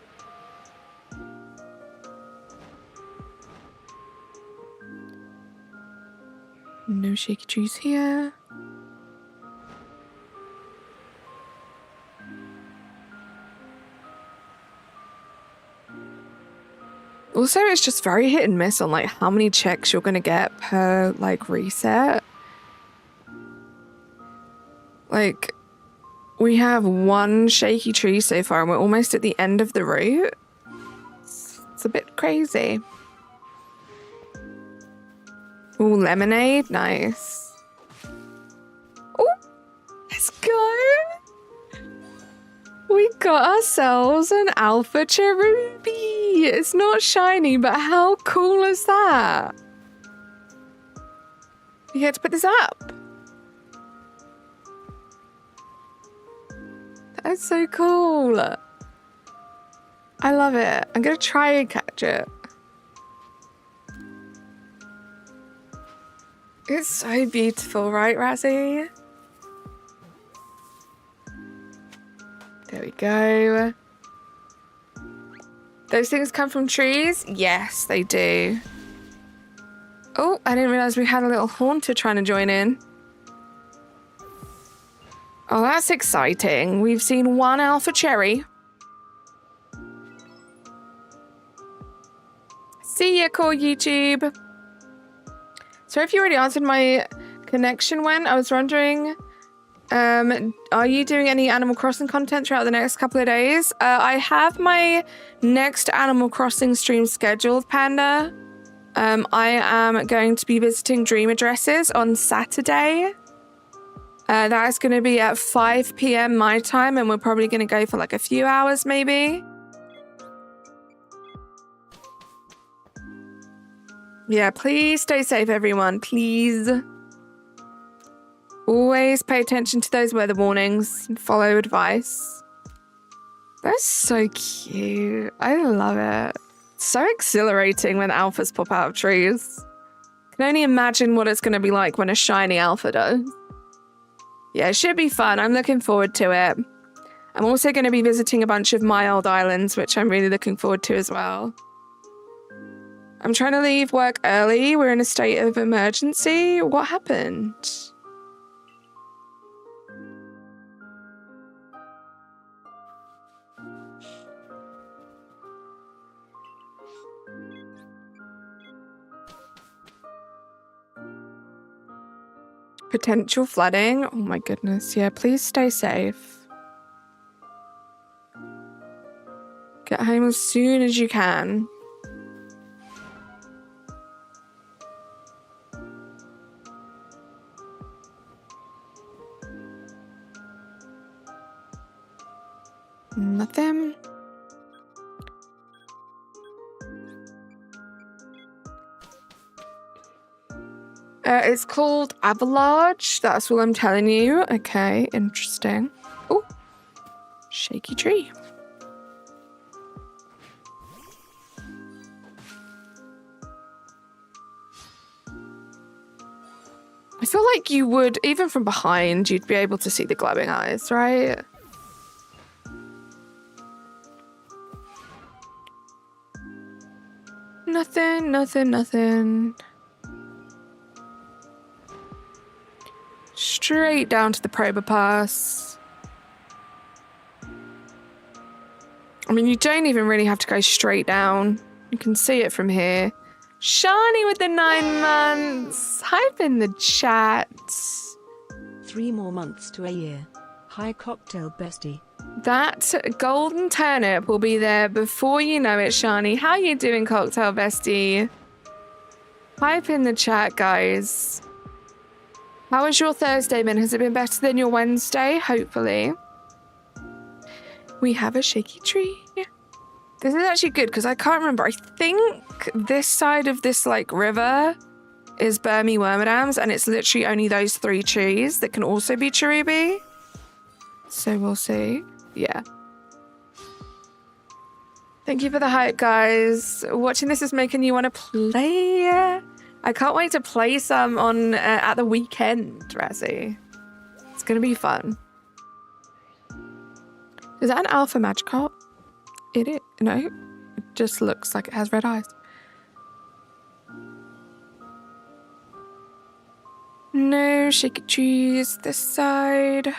No shaky trees here. Also, it's just very hit and miss on like how many checks you're gonna get per like reset. Like, we have one shaky tree so far and we're almost at the end of the route. It's a bit crazy. Ooh, lemonade, nice. Oh, let's go. We got ourselves an alpha cherubi. It's not shiny, but how cool is that? You get to put this up. That's so cool. I love it. I'm gonna try and catch it. It's so beautiful, right, Razzie? There we go. Those things come from trees? Yes, they do. Oh, I didn't realize we had a little haunter trying to join in. Oh, that's exciting. We've seen one alpha cherry. See ya, core YouTube. So if you already answered, my connection went. I was wondering, are you doing any Animal Crossing content throughout the next couple of days? I have my next Animal Crossing stream scheduled, Panda. I am going to be visiting Dream Addresses on Saturday. That is going to be at 5 p.m. my time, and we're probably going to go for like a few hours, maybe. Yeah, please stay safe, everyone. Please. Always pay attention to those weather warnings and follow advice. That's so cute. I love it. It's so exhilarating when alphas pop out of trees. Can only imagine what it's going to be like when a shiny alpha does. Yeah, it should be fun. I'm looking forward to it. I'm also going to be visiting a bunch of my old islands, which I'm really looking forward to as well. I'm trying to leave work early. We're in a state of emergency. What happened? Potential flooding? Oh my goodness. Yeah, please stay safe. Get home as soon as you can. Nothing. It's called Avalanche. That's what I'm telling you. Okay, interesting. Oh, shaky tree. I feel like you would, even from behind, you'd be able to see the glowing eyes, right? Nothing, nothing, nothing. Straight down to the Prober Pass. I mean, you don't even really have to go straight down. You can see it from here. Shani with the 9 months. Hype in the chat. 3 more months to a year. Hi, cocktail bestie. That golden turnip will be there before you know it, Shani. How you doing, cocktail bestie? Hype in the chat, guys. How was your Thursday been? Has it been better than your Wednesday? Hopefully. We have a shaky tree. This is actually good because I can't remember. I think this side of this like river is Burmy Wormadams, and it's literally only those 3 trees that can also be Cherubi. So we'll see. Yeah. Thank you for the hype, guys. Watching this is making you want to play. I can't wait to play some on at the weekend, Razzie. It's gonna be fun. Is that an alpha Magikarp? It is. No, it just looks like it has red eyes. No shaky trees this side.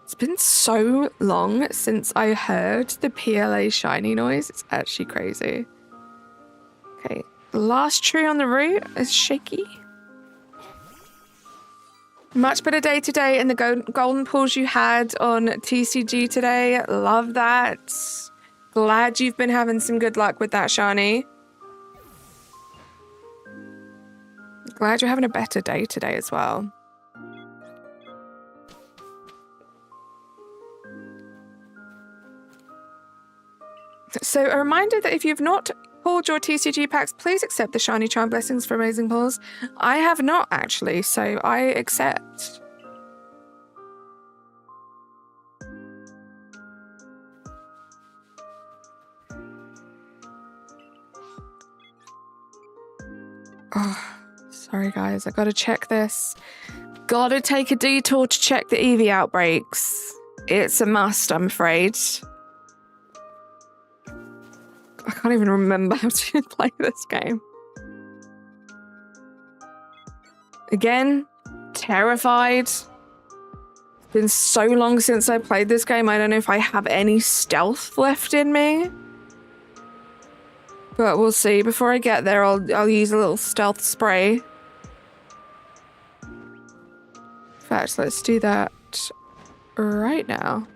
It's been so long since I heard the PLA shiny noise. It's actually crazy. Okay, last tree on the route is shaky. Much better day today in the golden pools you had on TCG today. Love that. Glad you've been having some good luck with that, Shani. Glad you're having a better day today as well. So a reminder that if you've not pulled your TCG packs, please accept the shiny charm blessings for amazing pulls. I have not actually, so I accept. Oh, sorry guys, I gotta check this. Gotta take a detour to check the EV outbreaks. It's a must, I'm afraid. I can't even remember how to play this game. Again, terrified. It's been so long since I played this game. I don't know if I have any stealth left in me. But we'll see. Before I get there, I'll use a little stealth spray. In fact, let's do that right now.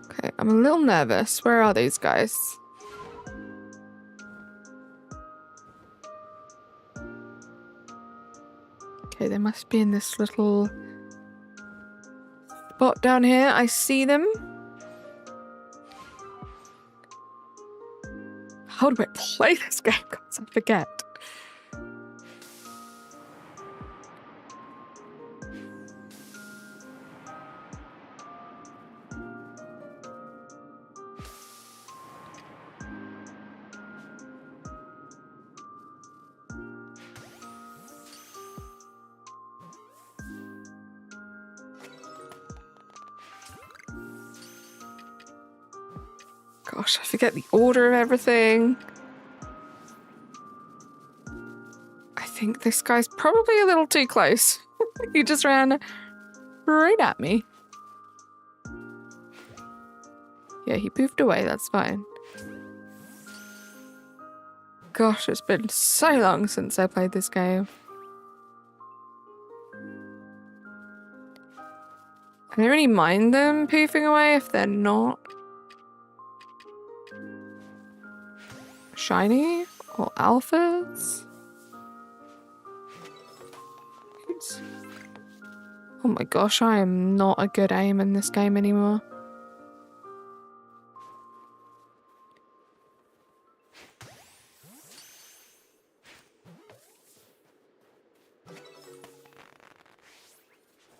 Okay, I'm a little nervous. Where are these guys? Okay, they must be in this little spot down here. I see them. How do I play this game? Because I forget. Gosh, I forget the order of everything. I think this guy's probably a little too close. He just ran right at me. Yeah, he poofed away, that's fine. Gosh, it's been so long since I played this game. I don't really mind them poofing away if they're not shiny or alphas. Oops. Oh my gosh, I am not a good aim in this game anymore.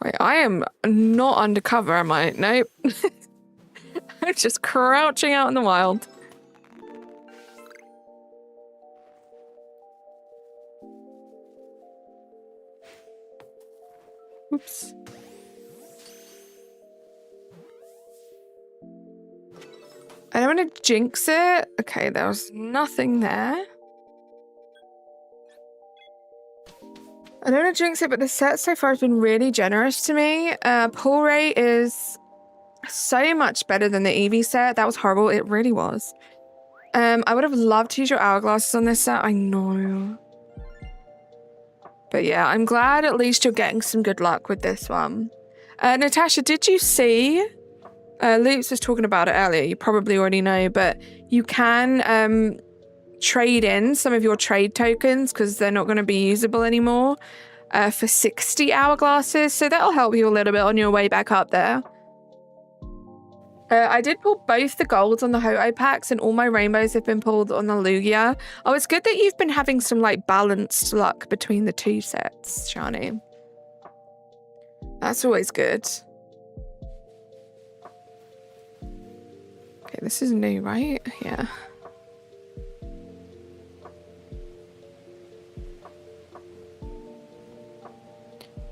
Wait, I am not undercover, am I? Nope. I'm just crouching out in the wild. Oops. I don't want to jinx it. Okay, there was nothing there. I don't want to jinx it, but the set so far has been really generous to me. Pull rate is so much better than the Eevee set. That was horrible. It really was. I would have loved to use your hourglasses on this set. I know. But yeah, I'm glad at least you're getting some good luck with this one. Natasha, did you see? Loops was talking about it earlier. You probably already know, but you can trade in some of your trade tokens because they're not going to be usable anymore for 60 hourglasses. So that'll help you a little bit on your way back up there. I did pull both the golds on the Ho-Oh packs and all my rainbows have been pulled on the Lugia. Oh, it's good that you've been having some like balanced luck between the two sets, Shani. That's always good. Okay, this is new, right? Yeah.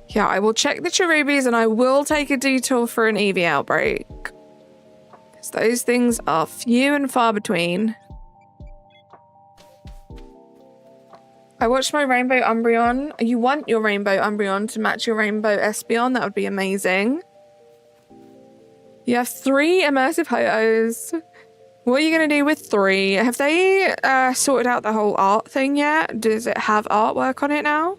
Yeah, I will check the Cherubis and I will take a detour for an Eevee outbreak. Those things are few and far between. I watched my Rainbow Umbreon. You want your Rainbow Umbreon to match your Rainbow Espeon? That would be amazing. You have 3 immersive Ho-Ohs. What are you going to do with 3? Have they sorted out the whole art thing yet? Does it have artwork on it now?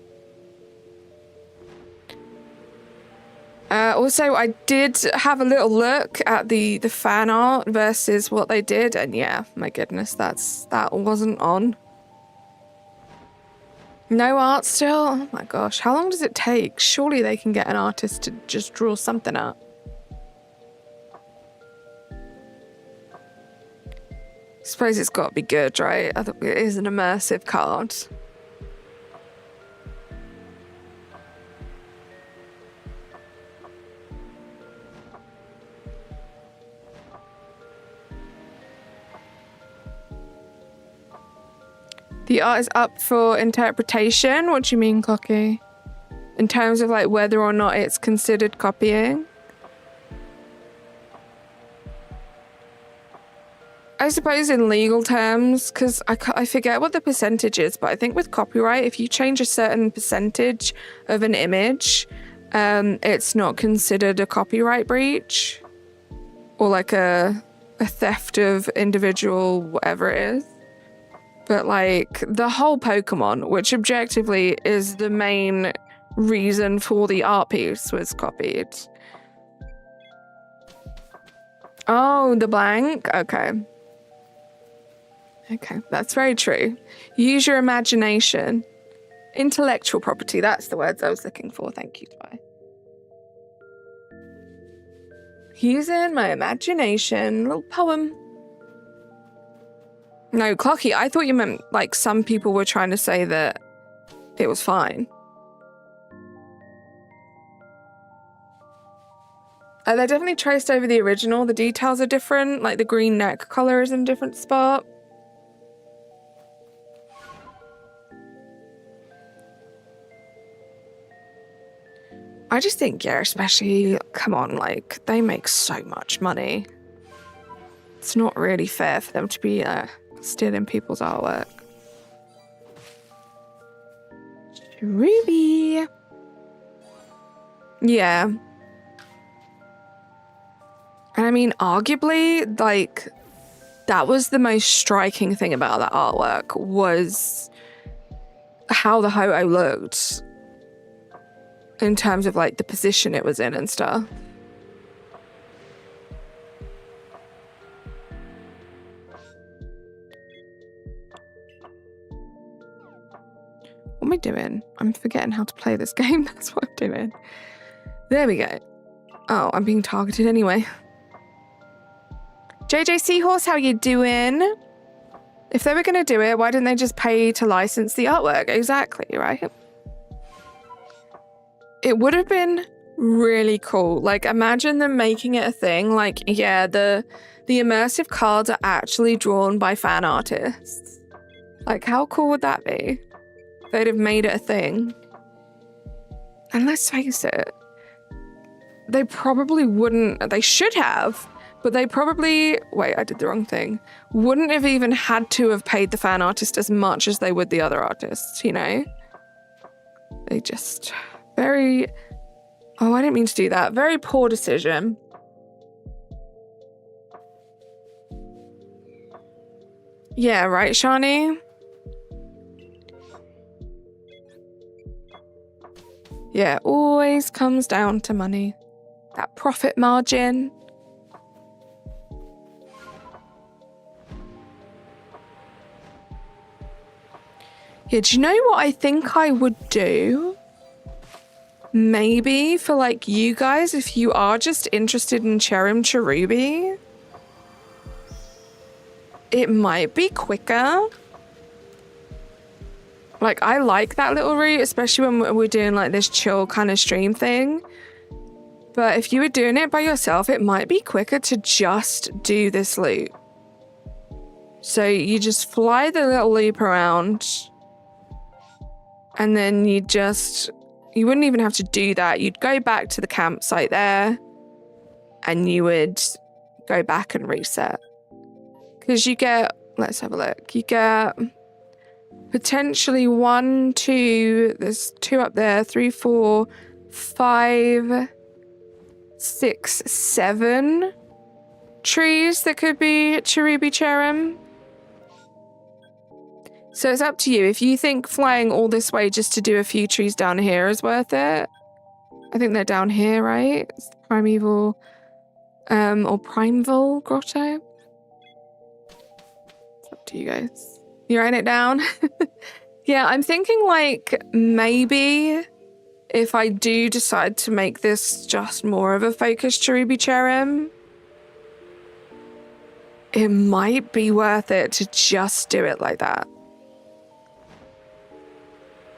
Also, I did have a little look at the fan art versus what they did, and yeah, my goodness, that wasn't on. No art still? Oh my gosh, how long does it take? Surely they can get an artist to just draw something up. Suppose it's got to be good, right? I think it is an immersive card. The art is up for interpretation. What do you mean, Cocky? In terms of like whether or not it's considered copying? I suppose in legal terms, because I forget what the percentage is, but I think with copyright, if you change a certain percentage of an image, it's not considered a copyright breach or like a theft of individual whatever it is. But like the whole Pokemon, which objectively is the main reason for the art piece, was copied. Oh, the blank? Okay. Okay, that's very true. Use your imagination. Intellectual property, that's the words I was looking for. Thank you, Ty. Using my imagination. Little poem. No, Clocky, I thought you meant like some people were trying to say that it was fine. They're definitely traced over the original. The details are different, like the green neck color is in a different spot. I just think, yeah, especially, come on, like, they make so much money. It's not really fair for them to be stealing people's artwork. Cherubi. Yeah. And I mean, arguably, like, that was the most striking thing about that artwork was how the Ho-Oh looked in terms of, like, the position it was in and stuff. What am I doing? I'm forgetting how to play this game. That's what I'm doing. There we go. Oh, I'm being targeted anyway. JJ Seahorse, how you doing? If they were going to do it, why didn't they just pay to license the artwork? Exactly, right? It would have been really cool. Like, imagine them making it a thing. Like, yeah, the immersive cards are actually drawn by fan artists. Like, how cool would that be? They'd have made it a thing. And let's face it, they probably wouldn't, they should have, but they probably, wait, I did the wrong thing, wouldn't have even had to have paid the fan artist as much as they would the other artists, you know? They just, very, oh, I didn't mean to do that. Very poor decision. Yeah, right, Shani? Yeah, always comes down to money. That profit margin. Yeah, do you know what I think I would do? Maybe for like you guys, if you are just interested in CHERRIM Cherubi, it might be quicker. Like, I like that little route, especially when we're doing like this chill kind of stream thing. But if you were doing it by yourself, it might be quicker to just do this loop. So you just fly the little loop around, and then you wouldn't even have to do that. You'd go back to the campsite there, and you would go back and reset. Because you get, let's have a look, you get potentially 1, 2, there's 2 up there, 3, 4, 5, 6, 7 trees that could be Cherubi CHERRIM. So it's up to you. If you think flying all this way just to do a few trees down here is worth it. I think they're down here, right? It's the Primeval, or Primeval Grotto. It's up to you guys. You writing it down? Yeah, I'm thinking like maybe if I do decide to make this just more of a focused Cherubi CHERRIM, it might be worth it to just do it like that.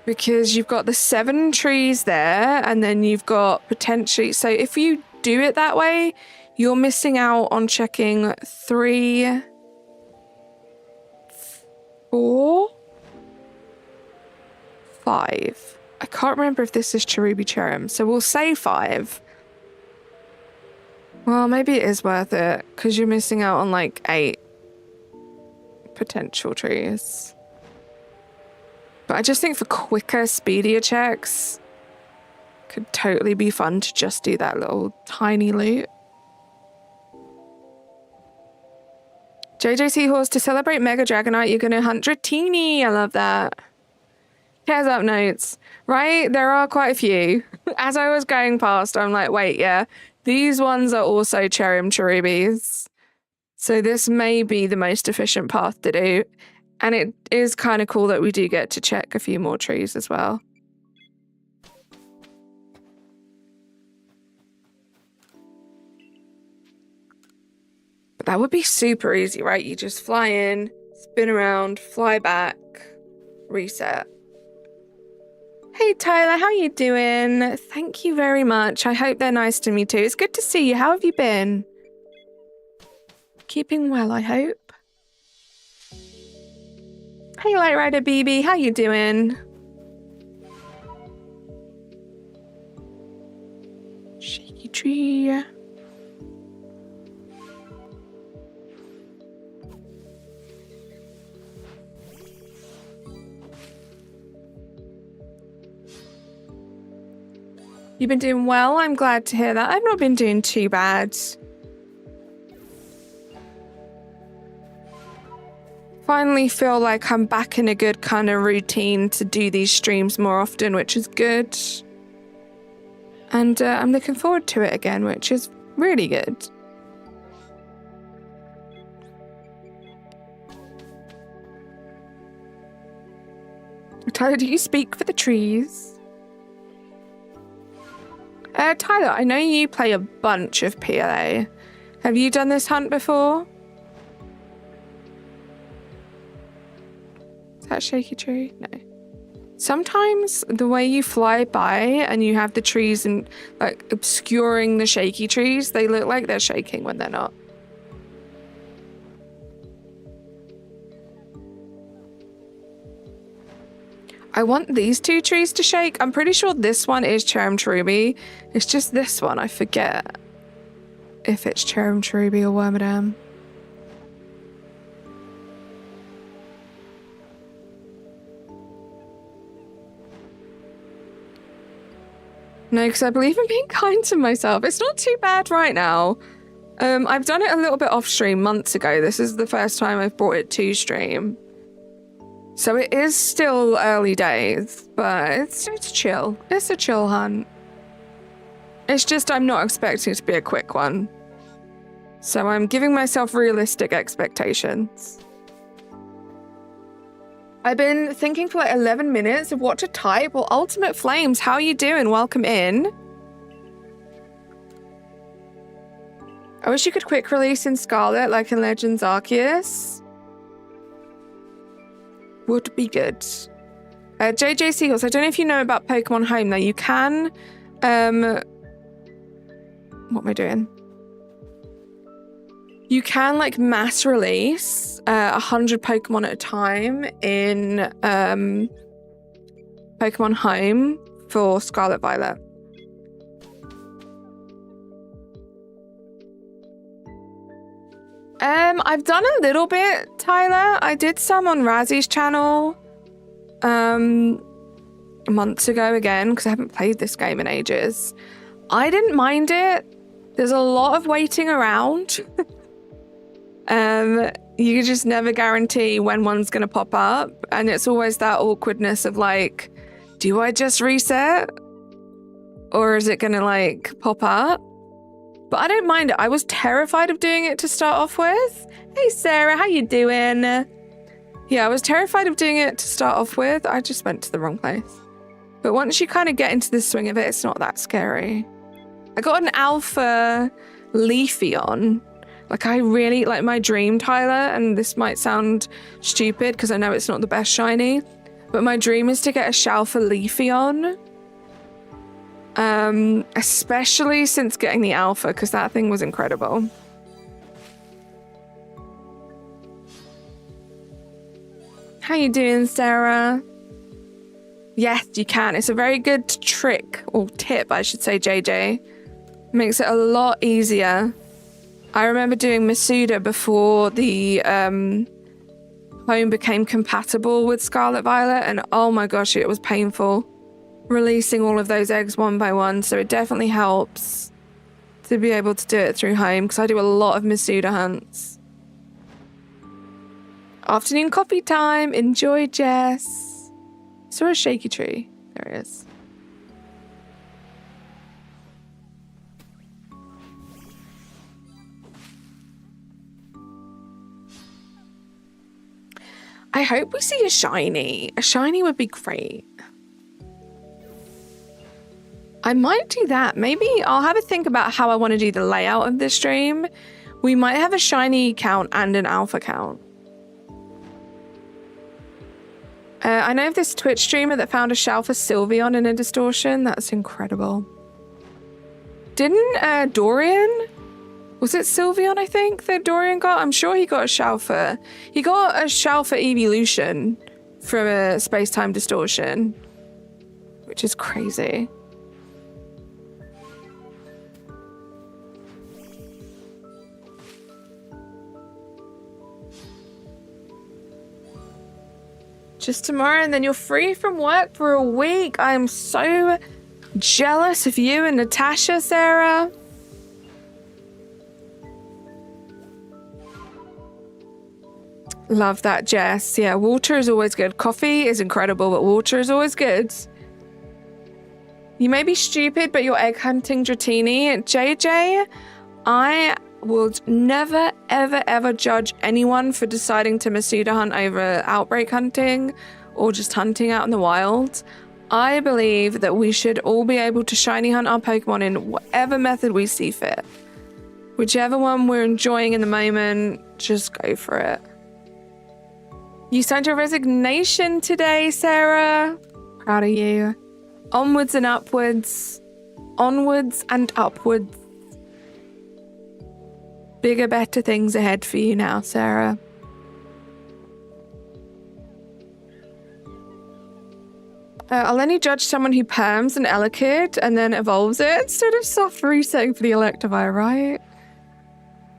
Because you've got the 7 trees there, and then you've got potentially... So if you do it that way, you're missing out on checking 3, 4, 5. I can't remember if this is Cherubi CHERRIM, so we'll say 5. Well, maybe it is worth it, because you're missing out on like 8. potential trees. But I just think for quicker, speedier checks, could totally be fun to just do that little tiny loot. JJ Seahorse, to celebrate Mega Dragonite, you're going to hunt Dratini. I love that. Here's up notes, right? There are quite a few. As I was going past, I'm like, wait, yeah, these ones are also CHERRIM Cherubis. So this may be the most efficient path to do. And it is kind of cool that we do get to check a few more trees as well. But that would be super easy, right? You just fly in, spin around, fly back, reset. Hey Tyler, how you doing? Thank you very much. I hope they're nice to me too. It's good to see you. How have you been? Keeping well, I hope. Hey Light Rider BB, how you doing? Shaky tree. You've been doing well? I'm glad to hear that. I've not been doing too bad. Finally feel like I'm back in a good kind of routine to do these streams more often, which is good. And I'm looking forward to it again, which is really good. Tyler, do you speak for the trees? Tyler, I know you play a bunch of PLA. Have you done this hunt before? Is that shaky tree? No. Sometimes the way you fly by and you have the trees and like obscuring the shaky trees, they look like they're shaking when they're not. I want these two trees to shake. I'm pretty sure this one is CHERUBI. It's just this one, I forget if it's CHERUBI or Wormadam. No, because I believe in being kind to myself. It's not too bad right now. I've done it a little bit off stream months ago. This is the first time I've brought it to stream. So it is still early days, but it's chill. It's a chill hunt. It's just I'm not expecting it to be a quick one. So I'm giving myself realistic expectations. I've been thinking for like 11 minutes of what to type. Well, Ultimate Flames, how are you doing? Welcome in. I wish you could quick release in Scarlet like in Legends Arceus. Would be good. JJ Seahorse, I don't know if you know about Pokemon Home though. You can, what am I doing? You can like mass release 100 Pokemon at a time in Pokemon Home for Scarlet Violet. I've done a little bit, Tyler. I did some on Razzy's channel months ago again, because I haven't played this game in ages. I didn't mind it. There's a lot of waiting around. You just never guarantee when one's going to pop up. And it's always that awkwardness of like, do I just reset? Or is it going to like pop up? But I don't mind it. I was terrified of doing it to start off with. Hey, Sarah, how you doing? Yeah, I was terrified of doing it to start off with. I just went to the wrong place. But once you kind of get into the swing of it, it's not that scary. I got an alpha Leafeon. Like, I really, like my dream, Tyler, and this might sound stupid because I know it's not the best shiny, but my dream is to get a Shalfa Leafeon. Especially since getting the alpha, because that thing was incredible. How you doing, Sarah? Yes, you can. It's a very good trick, or tip, I should say, JJ. Makes it a lot easier. I remember doing Masuda before the home became compatible with Scarlet Violet, and oh my gosh, it was painful releasing all of those eggs one by one. So it definitely helps to be able to do it through home, because I do a lot of Masuda hunts. Afternoon coffee time. Enjoy, Jess. Saw a shaky tree. There it is. I hope we see a shiny. A shiny would be great. I might do that. Maybe I'll have a think about how I want to do the layout of this stream. We might have a shiny count and an alpha count. I know of this Twitch streamer that found a shell for Sylveon in a distortion. That's incredible. Didn't Dorian? Was it Sylveon, I think, that Dorian got? I'm sure he got a shell for... He got a shell for evolution from a space-time distortion, which is crazy. Just tomorrow, and then you're free from work for a week. I am so jealous of you and Natasha, Sarah. Love that, Jess. Yeah, water is always good. Coffee is incredible, but water is always good. You may be stupid, but you're egg hunting Dratini. JJ, I would never, ever, ever judge anyone for deciding to Masuda hunt over outbreak hunting or just hunting out in the wild. I believe that we should all be able to shiny hunt our Pokemon in whatever method we see fit. Whichever one we're enjoying in the moment, just go for it. You signed your resignation today, Sarah. Proud of you. Onwards and upwards. Onwards and upwards. Bigger, better things ahead for you now, Sarah. I'll only judge someone who perms an Elekid and then evolves it instead of soft resetting for the Electivire, right?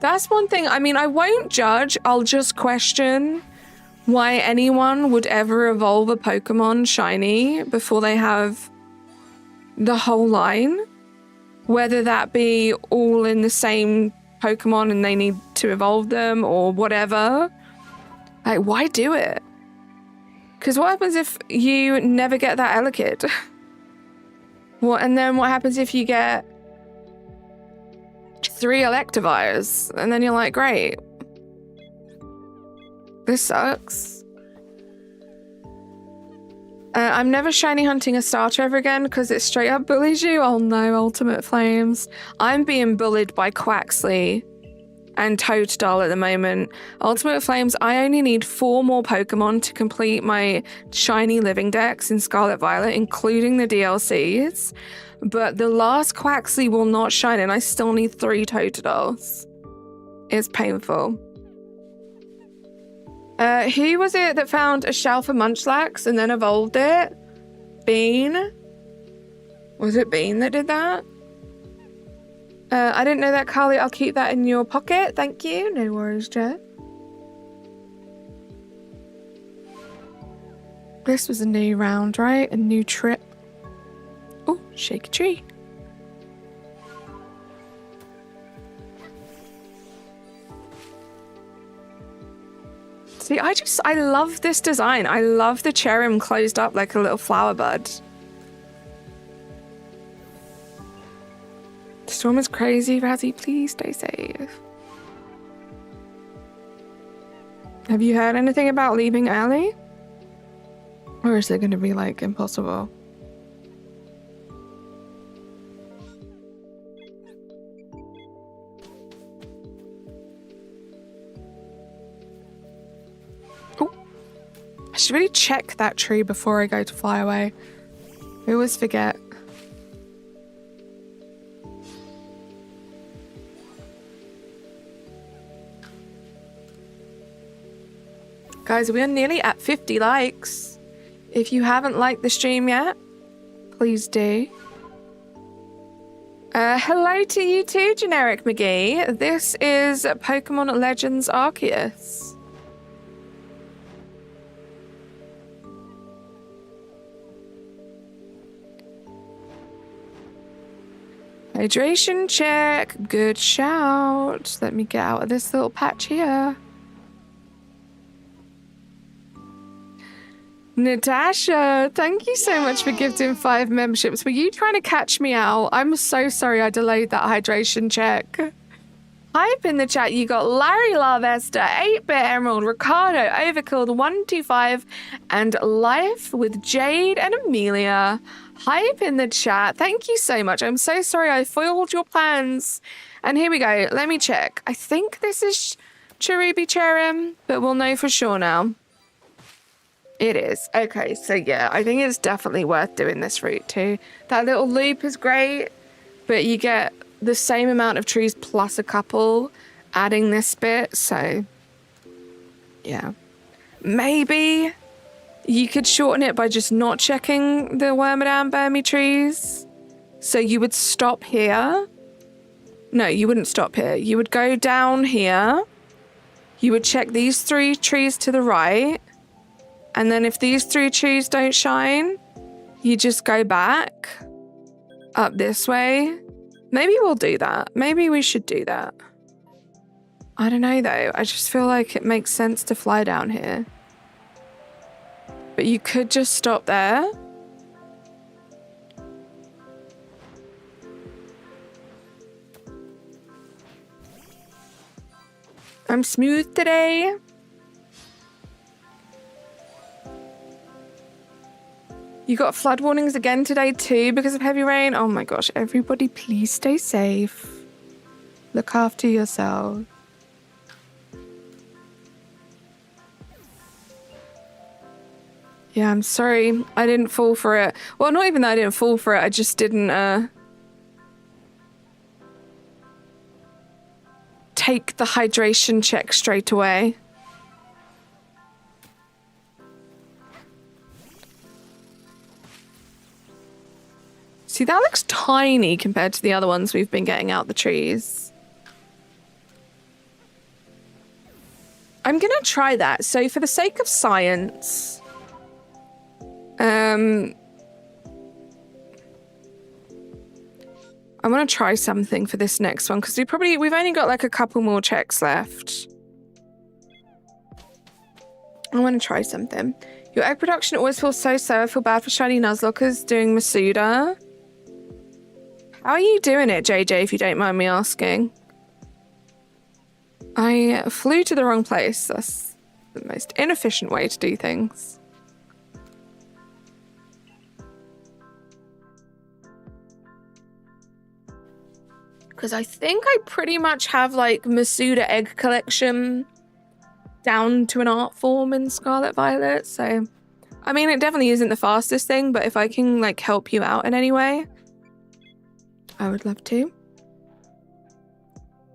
That's one thing. I mean, I won't judge. I'll just question why anyone would ever evolve a Pokemon shiny before they have the whole line. Whether that be all in the same Pokemon and they need to evolve them or whatever. Like, why do it? Because what happens if you never get that Elekid? And then what happens if you get 3 Electivires? And then you're like, great. This sucks. I'm never shiny hunting a starter ever again because it straight up bullies you. Oh no, Ultimate Flames. I'm being bullied by Quaxley and Totodile at the moment. Ultimate Flames, I only need 4 more Pokemon to complete my shiny living dex in Scarlet Violet, including the DLCs. But the last Quaxley will not shine and I still need 3 Totodiles. It's painful. Who was it that found a shell for Munchlax and then evolved it? Bean? Was it Bean that did that? I didn't know that, Carly. I'll keep that in your pocket. Thank you. No worries, Jet. This was a new round, right? A new trip. Oh, shake a tree. See, I love this design. I love the CHERRIM closed up like a little flower bud. The storm is crazy, Razzie. Please stay safe. Have you heard anything about leaving early? Or is it going to be like impossible? I should really check that tree before I go to fly away. I always forget. Guys, we are nearly at 50 likes. If you haven't liked the stream yet, please do. Hello to you too, Generic McGee. This is Pokemon Legends Arceus. Hydration check. Good shout. Let me get out of this little patch here. Natasha, thank you so much for gifting 5 memberships. Were you trying to catch me out? I'm so sorry I delayed that hydration check. Hype in the chat. You got Larry Larvester, 8-Bit Emerald, Ricardo, Overkilled, 125, and Life with Jade and Amelia. Hype in the chat. Thank you so much. I'm so sorry I foiled your plans. And here we go. Let me check. I think this is Cherubi CHERRIM, but we'll know for sure now. It is. Okay, so yeah, I think it's definitely worth doing this route too. That little loop is great, but you get the same amount of trees plus a couple adding this bit, so yeah. Maybe you could shorten it by just not checking the Wormadam Burmy trees. So you would stop here. No, you wouldn't stop here. You would go down here. You would check these 3 trees to the right. And then if these 3 trees don't shine, you just go back up this way. Maybe we'll do that. Maybe we should do that. I don't know though. I just feel like it makes sense to fly down here. But you could just stop there. I'm smooth today. You got flood warnings again today too because of heavy rain. Oh my gosh, everybody please stay safe. Look after yourself. Yeah, I'm sorry. I didn't fall for it. Well, not even that I didn't fall for it. I just didn't take the hydration check straight away. See, that looks tiny compared to the other ones we've been getting out the trees. I'm gonna try that. So for the sake of science, I want to try something for this next one because we've only got like a couple more checks left. I want to try something. Your egg production always feels so slow. I feel bad for Shiny Nuzlockers doing Masuda. How are you doing it, JJ, if you don't mind me asking? I flew to the wrong place. That's the most inefficient way to do things. Because I think I pretty much have like Masuda egg collection down to an art form in Scarlet Violet. So, I mean, it definitely isn't the fastest thing, but if I can like help you out in any way, I would love to.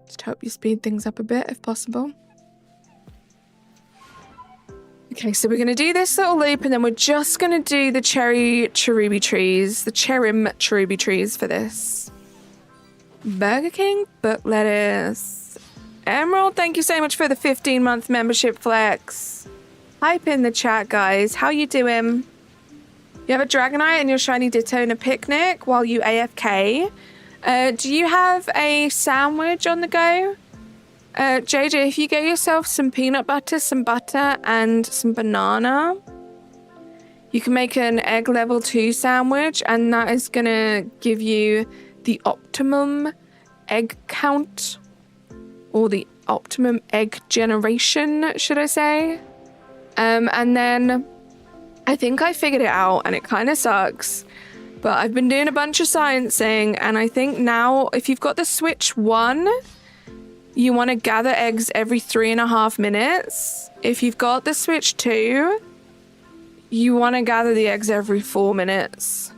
Just help you speed things up a bit if possible. Okay, so we're going to do this little loop and then we're just going to do the cherubi trees, the CHERRIM cherubi trees for this. Burger King, book lettuce. Emerald, thank you so much for the 15-month membership flex. Hype in the chat, guys. How you doing? You have a Dragonite and your shiny Ditto and a picnic while you AFK. Do you have a sandwich on the go? JJ, if you get yourself some peanut butter, some butter, and some banana, you can make an egg level 2 sandwich, and that is going to give you the optimum egg count, or the optimum egg generation, should I say. And then I think I figured it out, and it kind of sucks. But I've been doing a bunch of sciencing, and I think now if you've got the Switch 1, you want to gather eggs every 3.5 minutes. If you've got the Switch 2, you want to gather the eggs every 4 minutes.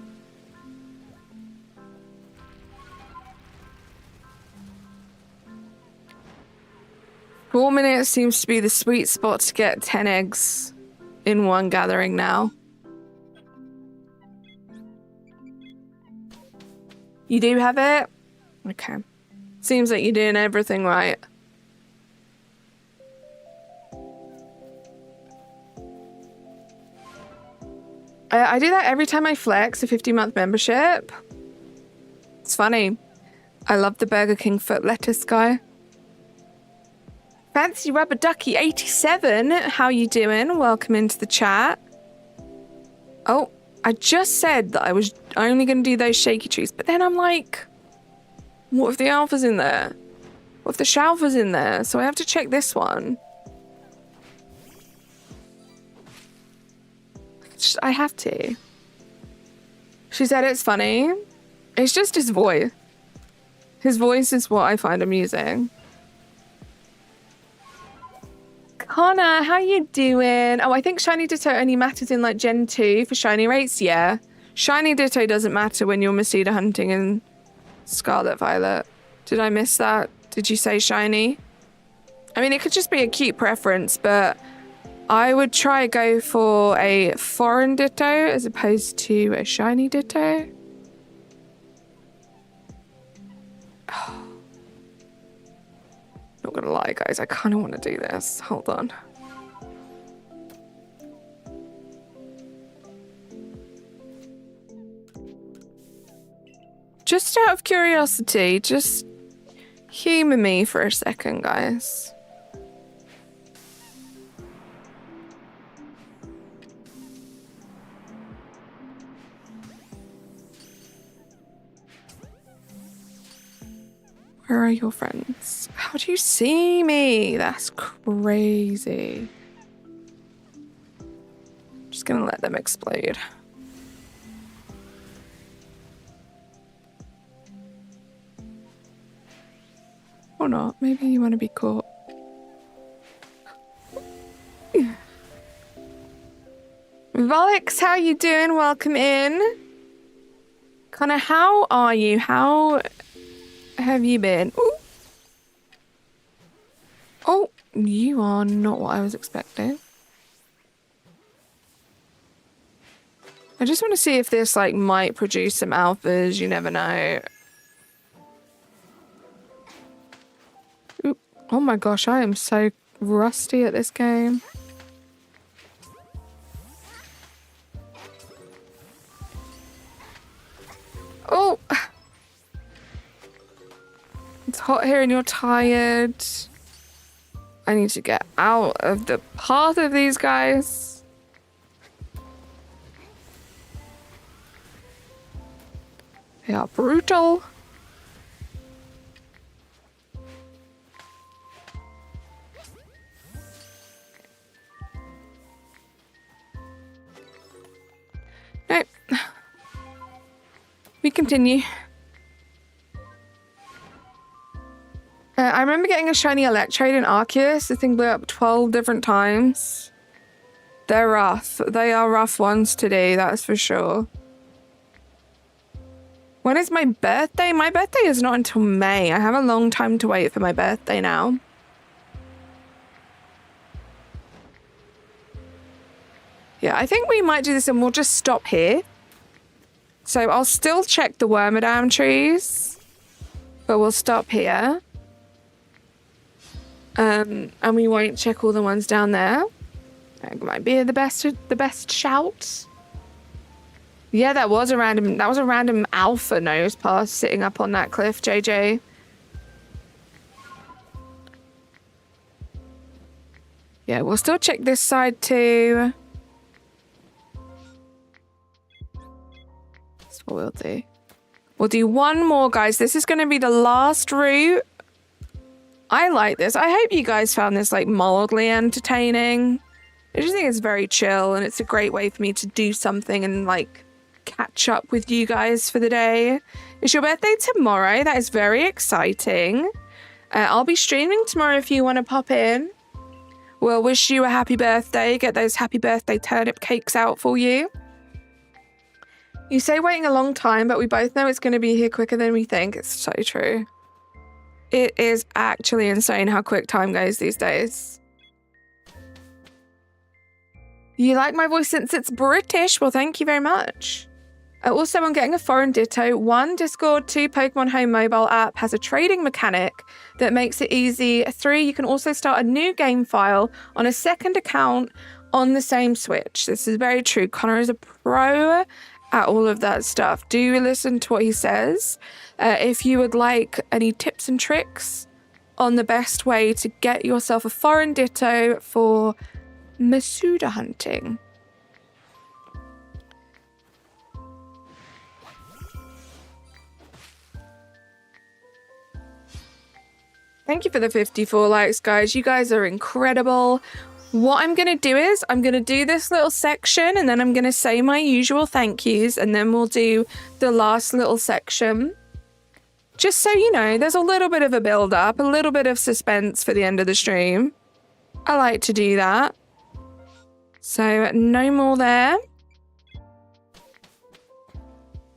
Four minutes seems to be the sweet spot to get 10 eggs in one gathering now. You do have it? Okay. Seems like you're doing everything right. I do that every time I flex a 50-month membership. It's funny. I love the Burger King foot lettuce guy. Fancy Rubber Ducky 87. How you doing? Welcome into the chat. Oh, I just said that I was only going to do those shaky trees, but then I'm like, what if the alpha's in there? What if the shalfa's in there? So I have to check this one. I have to. She said it's funny. It's just his voice. His voice is what I find amusing. Connor, how you doing? Oh, I think Shiny Ditto only matters in like Gen 2 for shiny rates. Yeah. Shiny Ditto doesn't matter when you're Masuda hunting in Scarlet Violet. Did I miss that? Did you say shiny? I mean, it could just be a cute preference, but I would try go for a foreign Ditto as opposed to a shiny Ditto. Not gonna lie, guys, I kind of want to do this. Hold on. Just out of curiosity, just humor me for a second, guys. Where are your friends? How do you see me? That's crazy. Just gonna let them explode. Or not. Maybe you want to be caught. Volix, how you doing? Welcome in. Connor, how are you? How have you been? Ooh. Oh, you are not what I was expecting. I just want to see if this like might produce some alphas. You never know. Ooh. Oh my gosh, I am so rusty at this game. Oh! It's hot here and you're tired. I need to get out of the path of these guys. They are brutal. Nope. We continue. I remember getting a shiny Electrode in Arceus. The thing blew up 12 different times. They're rough. They are rough ones today, that's for sure. When is my birthday? My birthday is not until May. I have a long time to wait for my birthday now. Yeah, I think we might do this and we'll just stop here. So I'll still check the Wormadam trees, but we'll stop here. And we won't check all the ones down there. That might be the best shout. Yeah, that was a random alpha nose pass sitting up on that cliff, JJ. Yeah, we'll still check this side too. That's what we'll do. We'll do one more, guys. This is going to be the last route. I like this. I hope you guys found this like mildly entertaining. I just think it's very chill and it's a great way for me to do something and like catch up with you guys for the day. It's your birthday tomorrow. That is very exciting. I'll be streaming tomorrow if you want to pop in. We'll wish you a happy birthday. Get those happy birthday turnip cakes out for you. You say waiting a long time, but we both know it's going to be here quicker than we think. It's so true. It is actually insane how quick time goes these days. You like my voice since it's British? Well, thank you very much. Also, I'm getting a foreign Ditto. 1, Discord. 2, Pokemon Home mobile app has a trading mechanic that makes it easy. 3, you can also start a new game file on a second account on the same Switch. This is very true. Connor is a pro at all of that stuff. Do listen to what he says. If you would like any tips and tricks on the best way to get yourself a foreign ditto for Masuda hunting. Thank you for the 54 likes, guys. You guys are incredible. What I'm going to do is I'm going to do this little section and then I'm going to say my usual thank yous and then we'll do the last little section. Just so you know, there's a little bit of a build up, a little bit of suspense for the end of the stream. I like to do that. So no more there.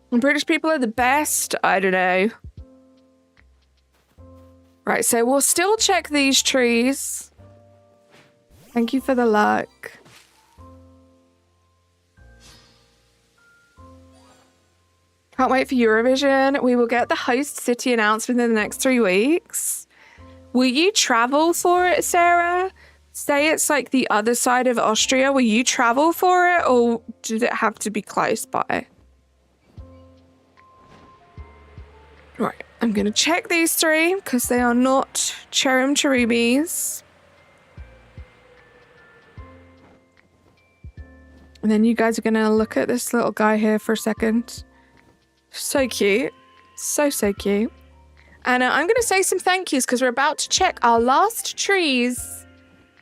British people are the best. I don't know. Right, so we'll still check these trees. Thank you for the luck. Can't wait for Eurovision. We will get the host city announced within the next 3 weeks. Will you travel for it, Sarah? Say it's like the other side of Austria. Will you travel for it or does it have to be close by? Right, I'm going to check these 3 because they are not Cherrim Cherubis. And then you guys are going to look at this little guy here for a second. So cute. So cute. And I'm going to say some thank yous because we're about to check our last trees.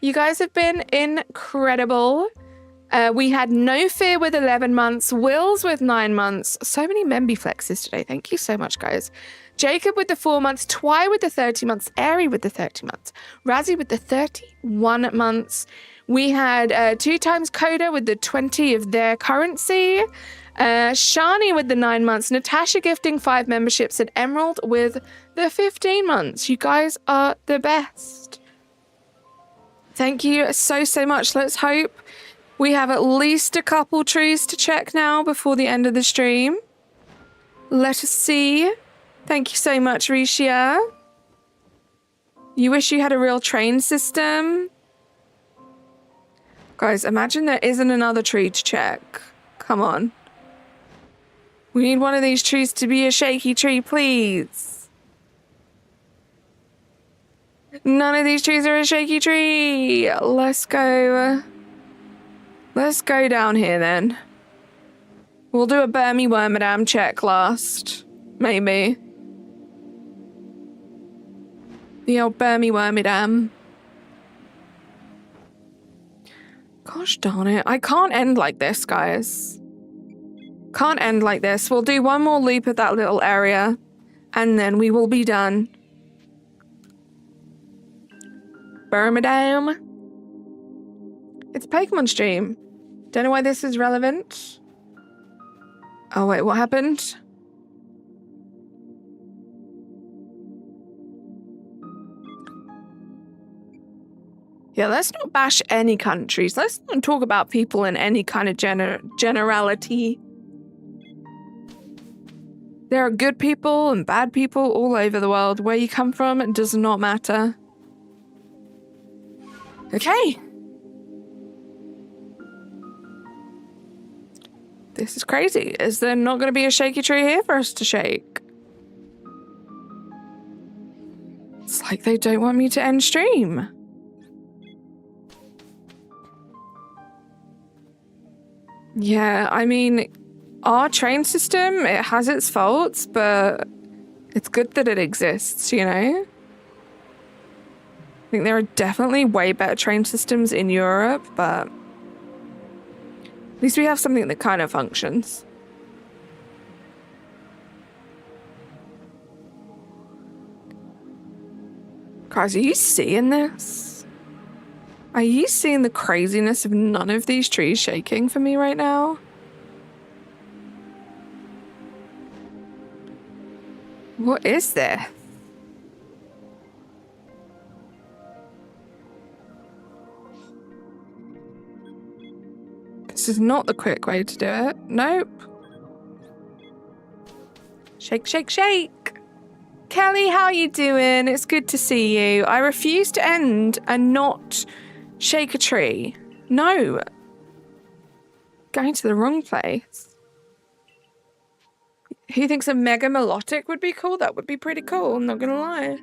You guys have been incredible. We had No Fear with 11 months, Wills with 9 months. So many Memby flexes today. Thank you so much, guys. Jacob with the 4 months, Twy with the 30 months, Airy with the 30 months, Razzie with the 31 months. We had 2 times Coda with the 20 of their currency. Shani with the 9 months, Natasha gifting 5 memberships, and Emerald with the 15 months. You guys are the best. Thank you so much. Let's hope we have at least a couple trees to check now before the end of the stream. Let us see. Thank you so much, Rishia. You wish you had a real train system? Guys, imagine there isn't another tree to check. Come on. We need one of these trees to be a shaky tree, please. None of these trees are a shaky tree. Let's go. Let's go down here then. We'll do a Burmy Wormadam check last. Maybe. The old Burmy Wormadam. Gosh darn it. I can't end like this, guys. Can't end like this. We'll do one more loop of that little area and then we will be done. Burmadam. It's a Pokemon stream. Don't know why this is relevant. Oh wait, what happened? Yeah, let's not bash any countries. Let's not talk about people in any kind of generality. There are good people and bad people all over the world. Where you come from, it does not matter. Okay. This is crazy. Is there not going to be a shaky tree here for us to shake? It's like they don't want me to end stream. Yeah, I mean, our train system, it has its faults, but it's good that it exists, you know? I think there are definitely way better train systems in Europe, but at least we have something that kind of functions. Guys, are you seeing this? Are you seeing the craziness of none of these trees shaking for me right now? What is this? This is not the quick way to do it. Nope. Shake, shake, shake. Kelly, how you doing? It's good to see you. I refuse to end and not shake a tree. No. Going to the wrong place. Who thinks a mega melodic would be cool? That would be pretty cool, I'm not gonna lie.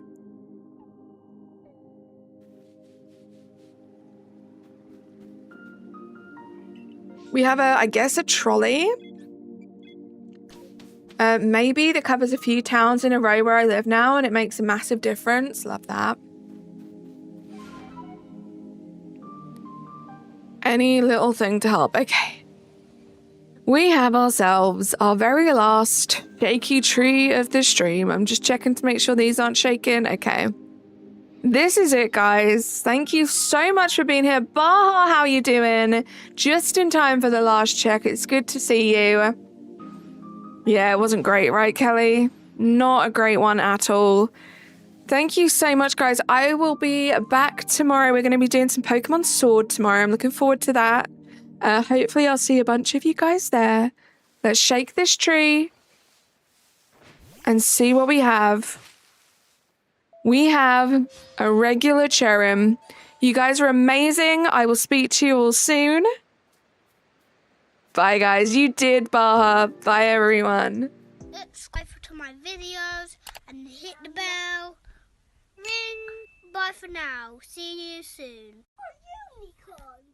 We have I guess a trolley. Maybe that covers a few towns in a row where I live now, and it makes a massive difference. Love that. Any little thing to help. Okay. We have ourselves our very last shaky tree of the stream. I'm just checking to make sure these aren't shaking. Okay. This is it, guys. Thank you so much for being here. Baha, how you doing? Just in time for the last check. It's good to see you. Yeah, it wasn't great, right, Kelly? Not a great one at all. Thank you so much, guys. I will be back tomorrow. We're going to be doing some Pokemon Sword tomorrow. I'm looking forward to that. Hopefully I'll see a bunch of you guys there. Let's shake this tree and see what we have. We have a regular CHERRIM. You guys are amazing. I will speak to you all soon. Bye, guys. You did, Baha. Bye, everyone. Subscribe to my videos and hit the bell. Ring. Bye for now. See you soon. Oh, unicorn.